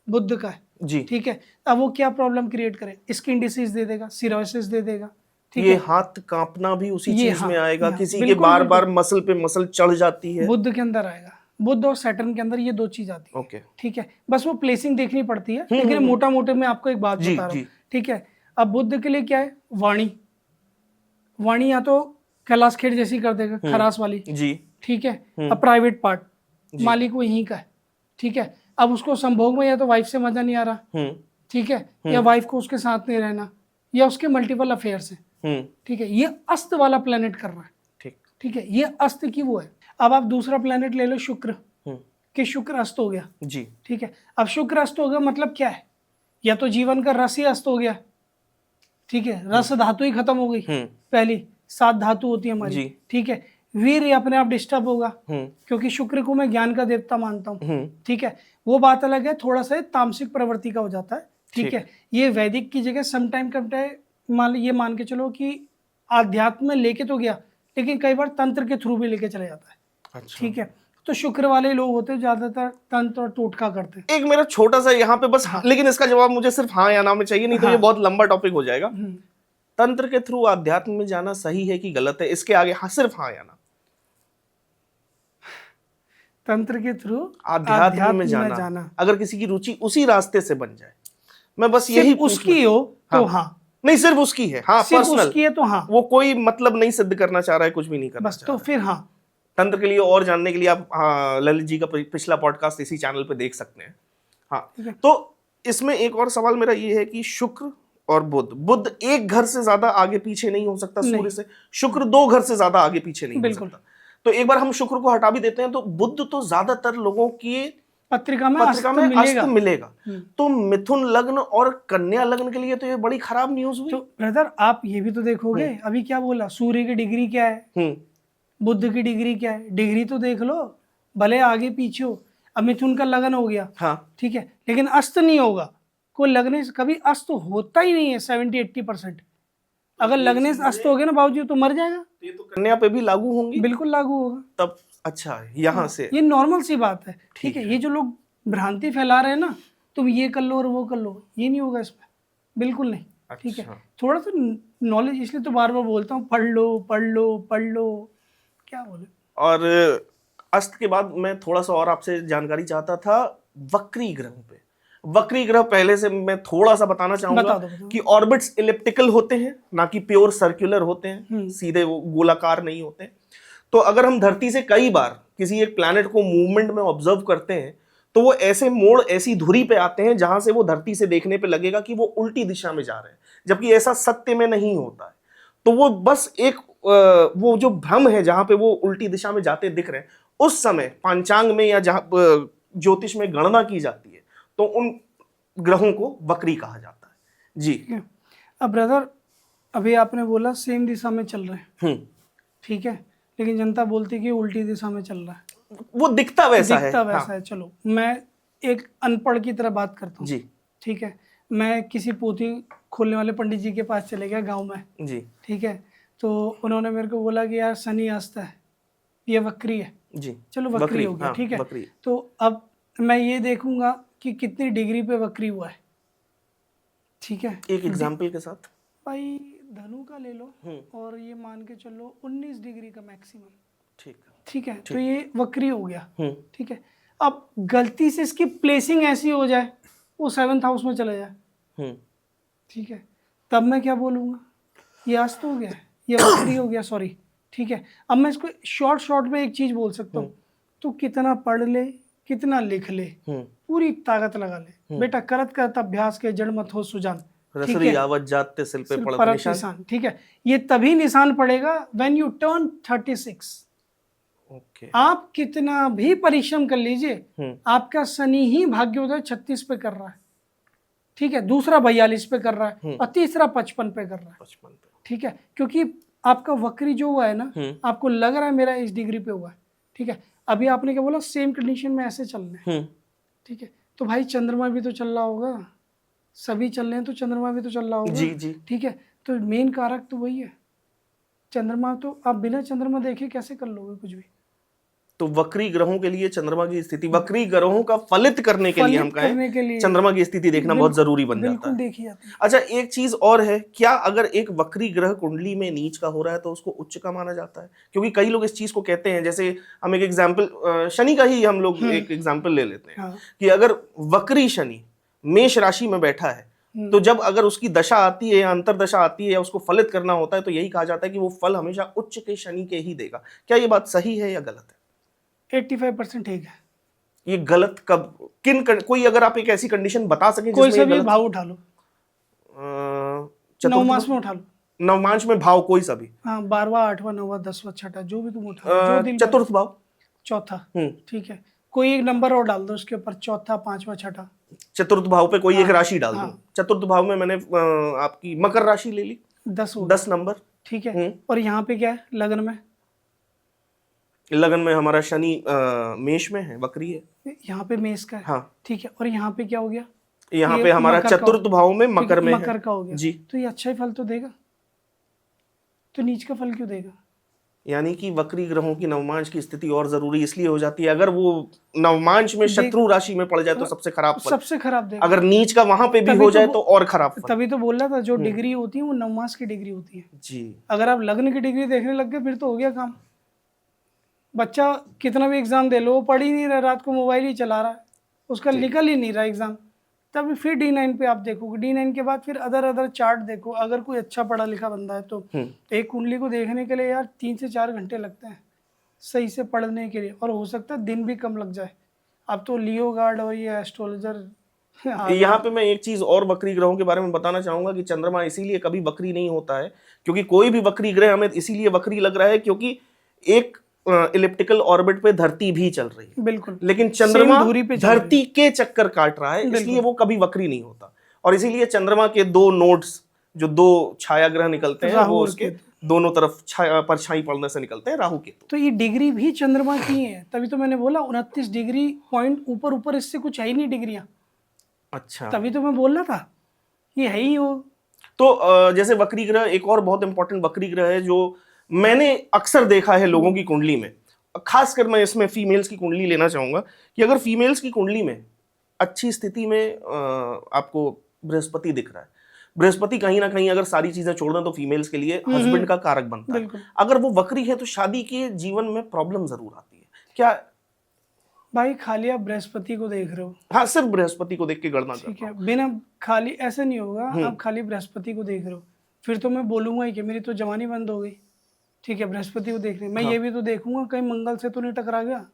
बुध का है जी, ठीक है। अब वो क्या प्रॉब्लम क्रिएट करे? स्किन डिसीज दे देगा, सिरोसिस दे देगा, ठीक है। ये हाथ कांपना भी उसी चीज में आएगा, किसी के बार बार मसल पे मसल चढ़ जाती है, बुध के अंदर आएगा। बुध और सैटर्न के अंदर ये 2 चीज आती है, ओके, ठीक है। बस वो प्लेसिंग देखनी पड़ती है, लेकिन मोटा मोटे में आपको एक बात बता रहा हूँ, ठीक है। अब बुध के लिए क्या है? वाणी। वाणी या तो कैलाश खेर जैसी कर देगा, खरास वाली जी, ठीक है। अब प्राइवेट पार्ट, मालिक वो यहीं का है, ठीक है। अब उसको संभोग में या तो वाइफ से मजा नहीं आ रहा, ठीक है, या वाइफ को उसके साथ नहीं रहना, या उसके मल्टीपल अफेयर्स हैं, ठीक है। ये अस्त वाला प्लेनेट कर रहा है, ठीक है, ये अस्त की वो है। अब आप दूसरा प्लेनेट ले लो शुक्र, कि शुक्र अस्त हो गया जी, ठीक है। अब शुक्र अस्त हो गया मतलब क्या है, या तो जीवन का रस ही अस्त हो गया, ठीक है, रस धातु ही खत्म हो गई, पहली 7 धातु होती है हमारी, ठीक है। वीर अपने आप डिस्टर्ब होगा, क्योंकि शुक्र को मैं ज्ञान का देवता मानता हूँ, ठीक है। वो बात अलग है, थोड़ा सा तामसिक प्रवृत्ति का हो जाता है, ठीक है। ये वैदिक की जगह समटाइम ये मान के चलो कि आध्यात्म में लेके तो गया, लेकिन कई बार तंत्र के थ्रू भी लेके चला जाता है, अच्छा। ठीक है। तो शुक्र वाले लोग होते हैं ज्यादातर तंत्र और टोटका करते हैं। एक मेरा छोटा सा यहाँ पे बस लेकिन इसका जवाब मुझे सिर्फ हाँ या ना में चाहिए, नहीं तो ये बहुत लंबा टॉपिक हो जाएगा। तंत्र के थ्रू आध्यात्म में जाना सही है कि गलत है, इसके आगे सिर्फ हाँ या ना। तंत्र के थ्रू आध्यात्म में जाना अगर किसी की रुचि उसी रास्ते से बन जाए, मैं बस यही उसकी हो तो हाँ, नहीं सिर्फ उसकी है, हाँ पर्सनल उसकी है तो हाँ, वो कोई मतलब नहीं सिद्ध करना चाह रहा है, कुछ भी नहीं करना बस तो फिर हाँ। तंत्र के लिए और जानने के लिए आप ललित जी का पिछला पॉडकास्ट इसी चैनल पे देख सकते हैं। हाँ, तो इसमें एक और सवाल मेरा ये है कि शुक्र और बुध एक घर से ज्यादा आगे पीछे नहीं हो सकता सूर्य से, शुक्र 2 घर से ज्यादा आगे पीछे नहीं हो सकता। तो एक बार हम शुक्र को हटा भी देते हैं तो बुध तो ज्यादातर लोगों की पत्रिका में अस्त मिलेगा। तो मिथुन लग्न और कन्या लग्न के लिए तो ये बड़ी खराब न्यूज हुई। तो ब्रदर आप ये भी तो देखोगे, अभी क्या बोला, सूर्य की डिग्री क्या है, बुध की डिग्री क्या है, डिग्री तो देख लो, भले आगे पीछे हो। अब मिथुन का लगन हो गया, हाँ ठीक है, लेकिन अस्त नहीं होगा, कोई लगने से कभी अस्त होता ही नहीं है 70-80%। अगर लगने से अस्त हो गया ना बाबूजी तो मर जाएगा। ये तो कन्या पे भी लागू होंगी, बिल्कुल लागू होगा तब। अच्छा, यहाँ से ये नॉर्मल सी बात है, ठीक है। ये जो लोग भ्रांति फैला रहे हैं ना, तुम ये कर लो और वो कर लो, ये नहीं होगा इसमें, बिल्कुल नहीं, ठीक है। थोड़ा सा नॉलेज, इसलिए तो बार बार बोलता हूँ, पढ़ लो पढ़ लो पढ़ लो, क्या बोले। और अस्त के बाद मैं थोड़ा सा और आपसे जानकारी चाहता था वक्री ग्रह पे। वक्री ग्रह पहले से मैं थोड़ा सा बताना चाहूंगा कि ऑर्बिट्स इलिप्टिकल होते हैं, ना कि प्योर सर्कुलर होते हैं, सीधे वो गोलाकार नहीं होते। तो अगर हम धरती से कई बार किसी एक प्लैनेट को मूवमेंट में ऑब्जर्व करते हैं तो वो ऐसे मोड़, ऐसी धुरी पे आते हैं जहां से वो धरती से देखने पे लगेगा कि वो उल्टी दिशा में जा रहे हैं, जबकि ऐसा सत्य में नहीं होता है। तो वो बस एक वो जो भ्रम है जहां पे वो उल्टी दिशा में जाते दिख रहे हैं, उस समय पंचांग में या जहां ज्योतिष में गणना की जाती है तो उन ग्रहों को वक्री कहा जाता है जी। अब ब्रदर अभी आपने बोला सेम दिशा में चल रहे हैं, ठीक है, लेकिन जनता बोलती है कि उल्टी दिशा में चल रहा है, वो दिखता वैसा है। चलो मैं एक अनपढ़ की तरह बात करता हूँ जी, ठीक है। मैं किसी पोथी खोलने वाले पंडित जी के पास चले गया गांव में जी, ठीक है। तो उन्होंने मेरे को बोला कि यार शनि अस्त है, ये वक्री है जी, चलो वक्री हो गया, ठीक है। तो अब मैं ये देखूंगा कि कितनी डिग्री पे वक्री हुआ है, ठीक है। एक एग्जांपल के साथ भाई धनु का ले लो और ये मान के चलो 19 डिग्री का मैक्सिमम, ठीक है। तो ये वक्री हो गया, ठीक है। अब गलती से इसकी प्लेसिंग ऐसी हो जाए वो 7th हाउस में चला जाए, ठीक है, तब मैं क्या बोलूँगा, ये अस्त हो गया, ये वक्री हो गया, सॉरी, ठीक है। अब मैं इसको शॉर्ट में एक चीज बोल सकता हूँ, तो कितना पढ़ ले, कितना लिख ले, पूरी ताकत लगा ले, बेटा करत करत अभ्यास के जड़ मत हो सुजान, ठीक है। ये तभी निशान पड़ेगा व्हेन यू टर्न 36। आप कितना भी परिश्रम कर लीजिए, आपका शनि ही भाग्योदय 36 पे कर रहा है, ठीक है, दूसरा 42 पे कर रहा है और तीसरा 55 पे कर रहा है, ठीक है। क्योंकि आपका वक्री जो हुआ है ना, आपको लग रहा है मेरा इस डिग्री पे हुआ है, ठीक है। अभी आपने क्या बोला, सेम कंडीशन में ऐसे चल रहे हैं, ठीक है। तो भाई चंद्रमा भी तो चल रहा होगा, सभी चल रहे हैं तो चंद्रमा भी तो चल रहा होगा जी जी, ठीक है। तो मेन कारक तो वही है चंद्रमा। तो आप बिना चंद्रमा देखे कैसे कर लोगे कुछ भी। तो वक्री ग्रहों के लिए चंद्रमा की स्थिति, वक्री ग्रहों का फलित करने के लिए हम कहें चंद्रमा की स्थिति देखना बहुत जरूरी बन जाता है। देखी जाती है। अच्छा, एक चीज और है, क्या अगर एक वक्री ग्रह कुंडली में नीच का हो रहा है तो उसको उच्च का माना जाता है? क्योंकि कई लोग इस चीज को कहते हैं, जैसे हम एक एग्जाम्पल शनि का ही हम लोग एक एग्जाम्पल ले लेते हैं कि अगर वक्री शनि मेष राशि में बैठा है तो जब अगर उसकी दशा आती है या अंतर दशा आती है या उसको फलित करना होता है तो यही कहा जाता है कि वो फल हमेशा उच्च के शनि के ही देगा। क्या ये बात सही है या गलत है? 85% ठीक है। ये गलत कब, कोई अगर आप एक ऐसी कंडीशन बता सकें कोई जिसमें सा भी भाव उठा लो, चतुर्थ नवमास में उठा लो, नवमांश में भाव कोई सा भी, हाँ 12वां 8वां 9वां 10वां छठा जो भी तुम उठा लो, जो दिल चतुर्थ भाव, चौथा, हम्म, ठीक है, कोई एक नंबर और डाल दो उसके ऊपर, चौथा 5वां छठा, चतुर्थ भाव पे कोई एक राशि डाल दो। हाँ। चतुर्थ भाव में मैंने आपकी मकर राशि ले ली, 10 हो गया, 10 नंबर। ठीक है। और यहाँ पे क्या है लगन में, लगन में हमारा शनि मेष में है, वक्री है। यहाँ पे मेष का है, हाँ, ठीक है। और यहाँ पे क्या हो गया, यहाँ ये पे हमारा मकर का चतुर्थ हो- भाव में ठीक है, मकर में मकर है का हो गया जी। तो ये अच्छा ही फल तो देगा, तो नीच का फल क्यों देगा? यानी कि वक्री ग्रहों की नवमांश की स्थिति और जरूरी इसलिए हो जाती है, अगर वो नवमांश में शत्रु राशि में पड़ जाए तो सबसे खराब फल, सबसे खराब देगा। अगर नीच का वहां पे भी तभी हो तो जाए वो- तो और खराब फल। तभी तो बोल रहा था जो डिग्री होती है वो नवमास की डिग्री होती है जी। अगर आप लग्न की डिग्री देखने लग गए फिर तो हो गया काम। बच्चा कितना भी एग्जाम दे लो वो पढ़ ही नहीं रहा, रात को मोबाइल ही चला रहा है, उसका निकल ही नहीं रहा एग्जाम, तब फिर D9 पे आप देखोगे, D9 के बाद फिर अदर चार्ट देखो, अगर कोई अच्छा पढ़ा लिखा बंदा है तो एक कुंडली को देखने के लिए यार 3 से 4 घंटे लगते हैं सही से पढ़ने के लिए, और हो सकता है दिन भी कम लग जाए। अब तो लियो गार्ड और ये एस्ट्रोलॉजर यहाँ पे मैं एक चीज और वक्री ग्रहों के बारे में बताना चाहूंगा कि चंद्रमा इसीलिए कभी वक्री नहीं होता है, क्योंकि कोई भी वक्री ग्रह हमें इसीलिए वक्री लग रहा है क्योंकि एक इलिप्टिकल ऑर्बिट पे धरती भी चल रही है, बिल्कुल, लेकिन चंद्रमा दूरी पे चल रही है। धरती के चक्कर काट रहा है, इसलिए वो कभी वक्री नहीं होता। और इसीलिए चंद्रमा के 2 नोड्स, जो 2 छाया ग्रह निकलते हैं, राहु वो और उसके दोनों तरफ परछाई पड़ने से निकलते हैं, राहु केतु। तो ये डिग्री भी चंद्रमा की है, तभी तो मैंने बोला 29 डिग्री पॉइंट ऊपर, इससे कुछ है ही नहीं डिग्रियां, अच्छा, तभी तो मैं बोल रहा था ये है ही वो। तो जैसे वक्री ग्रह, एक और बहुत इंपॉर्टेंट वक्री ग्रह है जो मैंने अक्सर देखा है लोगों की कुंडली में, खासकर मैं इसमें फीमेल्स की कुंडली लेना चाहूंगा कि अगर फीमेल्स की कुंडली में अच्छी स्थिति में आपको बृहस्पति दिख रहा है, बृहस्पति कहीं ना कहीं अगर सारी चीजें छोड़ दें तो फीमेल्स के लिए हस्बैंड का कारक बनता है, बिल्कुल। अगर वो वक्री है तो शादी के जीवन में प्रॉब्लम जरूर आती है क्या? भाई खाली आप बृहस्पति को देख रहे हो, हाँ, सिर्फ बृहस्पति को देख के गणना कर, ठीक है, बिना खाली ऐसा नहीं होगा, आप खाली बृहस्पति को देख रहे हो फिर तो मैं बोलूंगा ही कि मेरी तो जवानी बंद हो गई, ठीक है, बृहस्पति को देख रहे मैं ये भी तो देखूंगा कहीं मंगल से तो नहीं टकरा गया,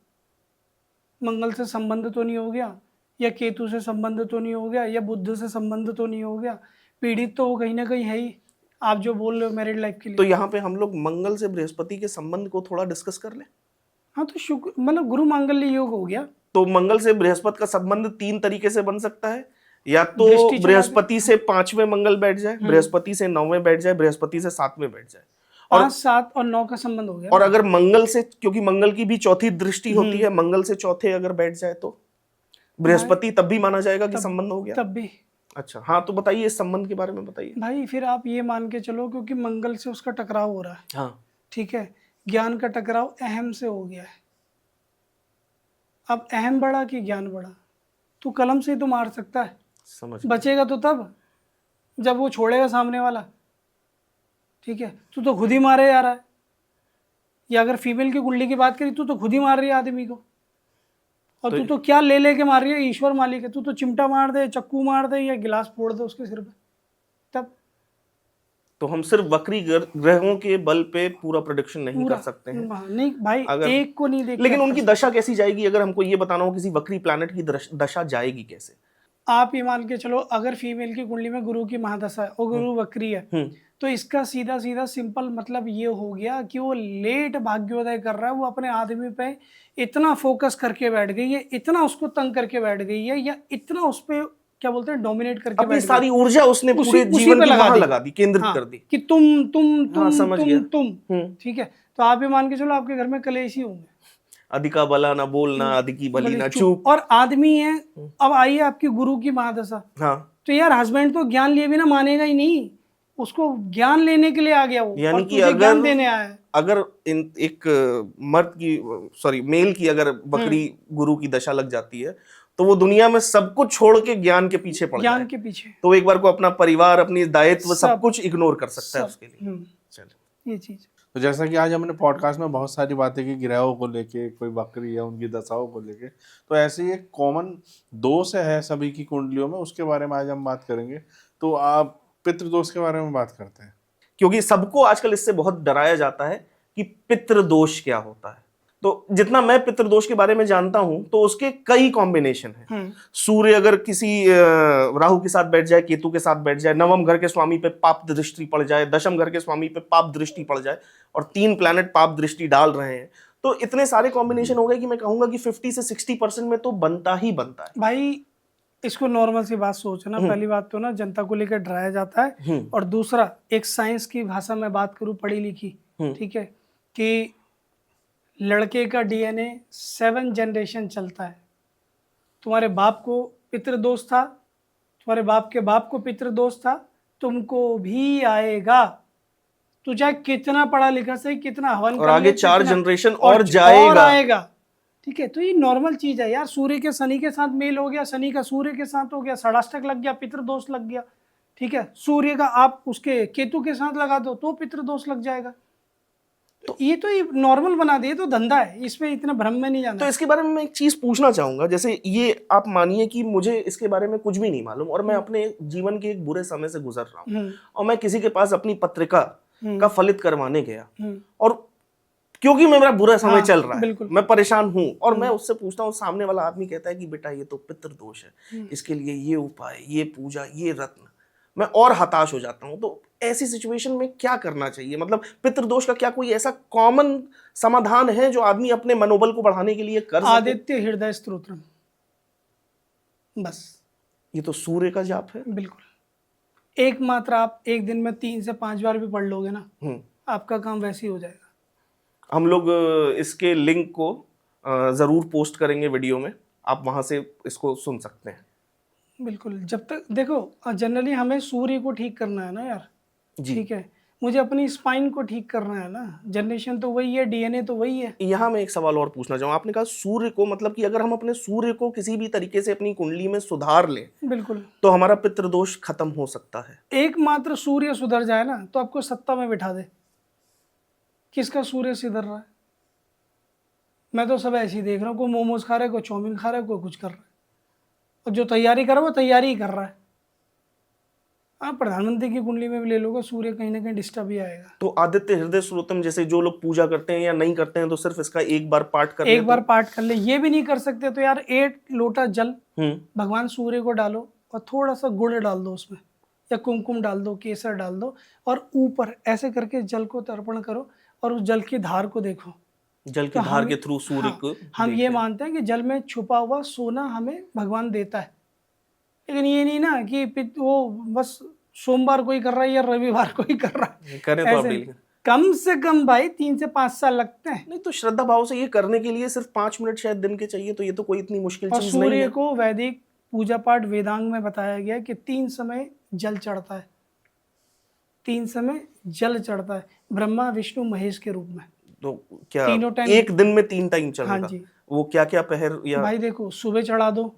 मंगल से संबंध तो नहीं हो गया, या केतु से संबंध तो नहीं हो गया, या बुध से संबंध तो नहीं हो गया, पीड़ित तो वो कहीं ना कहीं है ही, आप जो बोल रहे हो मैरिड लाइफ के लिए। तो यहाँ पे हम लोग मंगल से बृहस्पति के संबंध को थोड़ा डिस्कस कर ले। हाँ तो शुक्र मतलब गुरु मांगल्य योग हो गया। तो मंगल से बृहस्पति का संबंध 3 तरीके से बन सकता है, या तो दृष्टि चला बृहस्पति से 5वें मंगल बैठ जाए, बृहस्पति से 9वें बैठ जाए, बृहस्पति से 7वें बैठ जाए, 5, 7 और 9 का संबंध हो गया। और अगर मंगल से, क्योंकि मंगल की भी चौथी दृष्टि होती है, मंगल से चौथे अगर बैठ जाए तो बृहस्पति तब भी माना जाएगा कि संबंध हो गया। तब भी। अच्छा, हाँ, तो बताइए इस संबंध के बारे में बताइए भाई फिर आप ये मान के चलो क्योंकि मंगल से उसका टकराव हो रहा है, हाँ, ठीक है, ज्ञान का टकराव अहम से हो गया है। अब अहम बड़ा कि ज्ञान बड़ा, तू कलम से ही तो मार सकता है, समझ बचेगा तो तब जब वो छोड़ेगा सामने वाला, ठीक है, तू तो खुद ही मारे जा रहा है, या अगर फीमेल की कुंडली की बात करी तू तो खुद ही मार रही है आदमी को, और तू तो क्या ले लेके मार रही है, ईश्वर मालिक है, तू तो चिमटा मार दे, चक्कू मार दे, या गिलास फोड़ दे उसके सिर पे, तब तो हम सिर्फ वक्री ग्रहों के बल पे पूरा प्रोडिक्शन नहीं कर सकते हैं। नहीं भाई, एक को नहीं देख, लेकिन उनकी दशा कैसी जाएगी, अगर हमको ये बताना हो किसी वक्री प्लैनेट की दशा जाएगी कैसे? आप ये मान के चलो अगर फीमेल की कुंडली में गुरु की महादशा है और गुरु वक्री है तो इसका सीधा सीधा सिंपल मतलब ये हो गया कि वो लेट भाग्योदय कर रहा है, वो अपने आदमी पे इतना फोकस करके बैठ गई है, इतना उसको तंग करके बैठ गई है, या इतना उस पे क्या बोलते हैं डोमिनेट करके अपनी सारी ऊर्जा उसने पूरे जीवन की वहां लगा दी, केंद्रित कर दी कि तुम समझ गया। ठीक है, तो आप ये मान के चलो आपके घर में कलेश ही होंगे, अधिका बला ना बोलना, अधिकी बली ना चुप, और आदमी है। अब आइए आपकी गुरु की महादशा, हाँ, तो यार हस्बैंड तो ज्ञान लिए बिना मानेगा ही नहीं, उसको ज्ञान लेने के लिए आ गया वो, यानी और कि तुझे ज्ञान देने आया है। अगर एक मर्द की, सॉरी मेल की अगर बकरी गुरु की दशा लग जाती है तो वो दुनिया में सब कुछ छोड़ के ज्ञान के पीछे पड़ ज्ञान जाए, के पीछे, तो एक बार को अपना परिवार, अपनी दायित्व सब कुछ इग्नोर कर सकता है उसके लिए। चलिए, ये चीज। तो जैसा कि आज हमने पॉडकास्ट में बहुत सारी बातें की ग्रहों को लेके, कोई बकरी है उनकी दशाओं को लेके, तो ऐसे ही एक कॉमन दोष है सभी की कुंडलियों में, उसके बारे में आज हम बात करेंगे। तो आप पितृदोष के बारे में बात करते हैं, क्योंकि सबको आजकल इससे बहुत डराया जाता है कि पितृदोष क्या होता है। तो जितना मैं पितृदोष के बारे में जानता हूं तो उसके कई कॉम्बिनेशन हैं। सूर्य अगर किसी राहु के साथ बैठ जाए, केतु के साथ बैठ जाए, नवम घर के स्वामी पे पाप दृष्टि पड़ जाए, दशम घर के स्वामी पे पाप दृष्टि पड़ जाए और 3 प्लैनेट पाप दृष्टि डाल रहे हैं, तो इतने सारे कॉम्बिनेशन हो गए कि मैं कहूंगा कि 50 से 60% में तो बनता ही बनता है। भाई इसको नॉर्मल सी बात सोचना, पहली बात तो ना जनता को लेकर डराया जाता है, और दूसरा एक साइंस की भाषा में बात करूं, पढ़ी लिखी, ठीक है, कि लड़के का डीएनए 7 जनरेशन चलता है। तुम्हारे बाप को पितृदोष था, तुम्हारे बाप के बाप को पितृदोष था, तुमको भी आएगा। तू चाहे कितना पढ़ा लिखा से, कितना हवन और आगे 4 जनरेशन और और जाएगा। आएगा, ठीक है। तो ये नॉर्मल चीज है यार। सूर्य के शनि के साथ मेल हो गया, शनि का सूर्य के साथ हो गया, षडाष्टक लग गया, पितृदोष लग गया, ठीक है। सूर्य का आप उसके केतु के साथ लगा दो तो पितृदोष लग जाएगा। तो ये नॉर्मल बना दिए, तो धंधा है, इसमें इतना भ्रम में नहीं जाना। तो इसके बारे में मैं एक चीज पूछना चाहूंगा, जैसे ये आप मानिए कि मुझे इसके बारे में कुछ भी नहीं मालूम और मैं अपने जीवन के एक बुरे समय से गुजर रहा हूँ और मैं किसी के पास अपनी पत्रिका का फलित करवाने गया, और क्योंकि मेरा बुरा समय चल रहा है, मैं परेशान हूं, और मैं उससे पूछता हूँ, सामने वाला आदमी कहता है कि बेटा ये तो पितृदोष है, इसके लिए ये उपाय, ये पूजा, ये रत्न, मैं और हताश हो जाता हूँ। तो ऐसी सिचुएशन में क्या करना चाहिए? मतलब पितृदोष का क्या कोई ऐसा कॉमन समाधान है जो आदमी अपने मनोबल को बढ़ाने के लिए कर सके? आदित्य हृदय स्तोत्रम, बस। ये तो सूर्य का जाप है। बिल्कुल, एकमात्र आप एक दिन में 3 से 5 बार भी पढ़ लोगे ना, आपका काम वैसे ही हो जाएगा। हम लोग इसके लिंक को जरूर पोस्ट करेंगे वीडियो में, आप वहां से इसको सुन सकते हैं। बिल्कुल, जब तक देखो जनरली हमें सूर्य को ठीक करना है ना यार, ठीक है, मुझे अपनी स्पाइन को ठीक करना है ना, जनरेशन तो वही है, डीएनए तो वही है। यहाँ मैं एक सवाल और पूछना चाहूँ, आपने कहा सूर्य को, मतलब कि अगर हम अपने सूर्य को किसी भी तरीके से अपनी कुंडली में सुधार लें, बिल्कुल, तो हमारा पितृदोष खत्म हो सकता है। एकमात्र सूर्य सुधर जाए ना तो आपको सत्ता में बिठा दे। किसका सूर्य सुधर रहा है? मैं तो सब ऐसे ही देख रहा हूँ, कोई मोमोज खा रहा है, कोई चाउमीन खा रहा है, कोई कुछ कर रहा है, और जो तैयारी कर रहा है वो तैयारी ही कर रहा है। आप प्रधानमंत्री की कुंडली में भी ले लोगे, सूर्य कहीं ना कहीं डिस्टर्ब ही आएगा। तो आदित्य हृदय स्तोत्रम जैसे जो लोग पूजा करते हैं या नहीं करते हैं, तो सिर्फ इसका एक बार पाठ कर ले, एक बार पाठ कर ले। ये भी नहीं कर सकते तो यार 8 लोटा जल भगवान सूर्य को डालो और थोड़ा सा गुड़ डाल दो उसमें, या कुमकुम डाल दो, केसर डाल दो, और ऊपर ऐसे करके जल को तर्पण करो और उस जल की धार को देखो। जल की धार के थ्रू सूर्य को हम ये मानते हैं कि जल में छुपा हुआ सोना हमें भगवान देता है, लेकिन ये नहीं ना कि वो बस सोमवार को ही कर रहा है या रविवार को ही कर रहा है। करें तो आप डेली कम से कम भाई 3 से 5 साल लगते हैं। नहीं तो श्रद्धा भाव से ये करने के लिए सिर्फ 5 मिनट शायद दिन के चाहिए, तो ये तो कोई इतनी मुश्किल चीज नहीं है। सूर्य को वैदिक पूजा पाठ वेदांग में बताया गया कि 3 समय जल चढ़ता है, 3 समय जल चढ़ता है, ब्रह्मा विष्णु महेश के रूप में। तो क्या तीनों टाइम, एक दिन में 3 टाइम चलेगा? हाँ जी। वो क्या क्या पहर या भाई देखो, सुबह चढ़ा दो,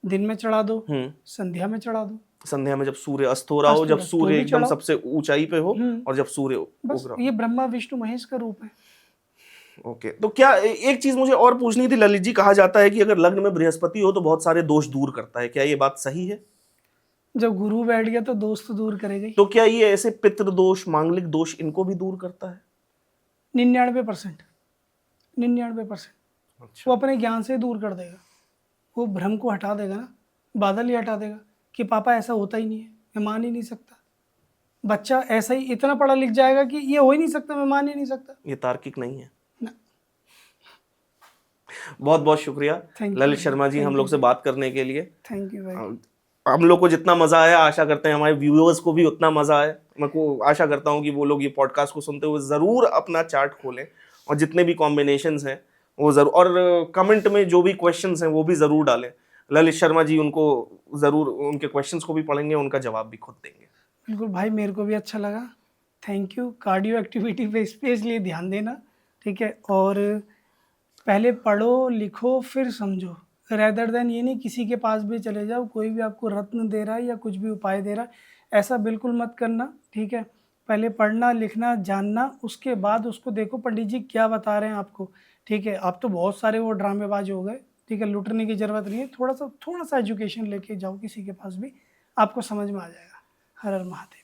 दिन में चढ़ा दो, संध्या में चढ़ा दो। संध्या में जब सूर्य अस्त हो रहा हो, जब सूर्य एकदम सबसे ऊंचाई पे हो, और जब सूर्य बस ये ब्रह्मा विष्णु महेश का रूप है। ओके, तो क्या एक चीज मुझे और पूछनी थी ललित जी, कहा जाता है कि अगर लग्न में बृहस्पति हो तो बहुत सारे दोष दूर करता है, क्या ये बात सही है? जब गुरु बैठ गया तो दोष तो दूर करेगा ही। तो क्या ये ऐसे पितृदोष, मांगलिक दोष, इनको भी दूर करता है? 99%। वो अपने ज्ञान से दूर कर देगा, वो भ्रम को हटा देगा ना, बादल ही हटा देगा कि पापा ऐसा होता ही नहीं है, मैं मान ही नहीं सकता। बच्चा ऐसा ही इतना पढ़ा लिख जाएगा कि ये हो ही नहीं सकता, मैं मान ही नहीं सकता। ये तार्किक नहीं है ना। बहुत बहुत शुक्रिया ललित शर्मा जी हम लोग से बात करने के लिए। थैंक यू भाई। हम लोग को जितना मजा आया, आशा करते हैं हमारे व्यूअर्स को भी उतना मजा आए। मैं को आशा करता हूँ कि वो लोग ये पॉडकास्ट को सुनते हुए जरूर अपना चार्ट खोलें और जितने भी कॉम्बिनेशंस हैं वो जरूर, और कमेंट में जो भी क्वेश्चंस हैं वो भी जरूर डालें। ललित शर्मा जी उनको जरूर, उनके क्वेश्चंस को भी पढ़ेंगे, उनका जवाब भी खुद देंगे। बिल्कुल भाई, मेरे को भी अच्छा लगा, थैंक यू। कार्डियो एक्टिविटी पे स्पेशली ध्यान देना, ठीक है, और पहले पढ़ो लिखो फिर समझो, रेदर देन ये नहीं किसी के पास भी चले जाओ, कोई भी आपको रत्न दे रहा है या कुछ भी उपाय दे रहा है, ऐसा बिल्कुल मत करना, ठीक है। पहले पढ़ना लिखना जानना, उसके बाद उसको देखो पंडित जी क्या बता रहे हैं आपको, ठीक है। आप तो बहुत सारे वो ड्रामेबाज हो गए, ठीक है, लुटने की ज़रूरत नहीं है, थोड़ा सा एजुकेशन लेके जाओ किसी के पास भी, आपको समझ में आ जाएगा। हर हर महादेव।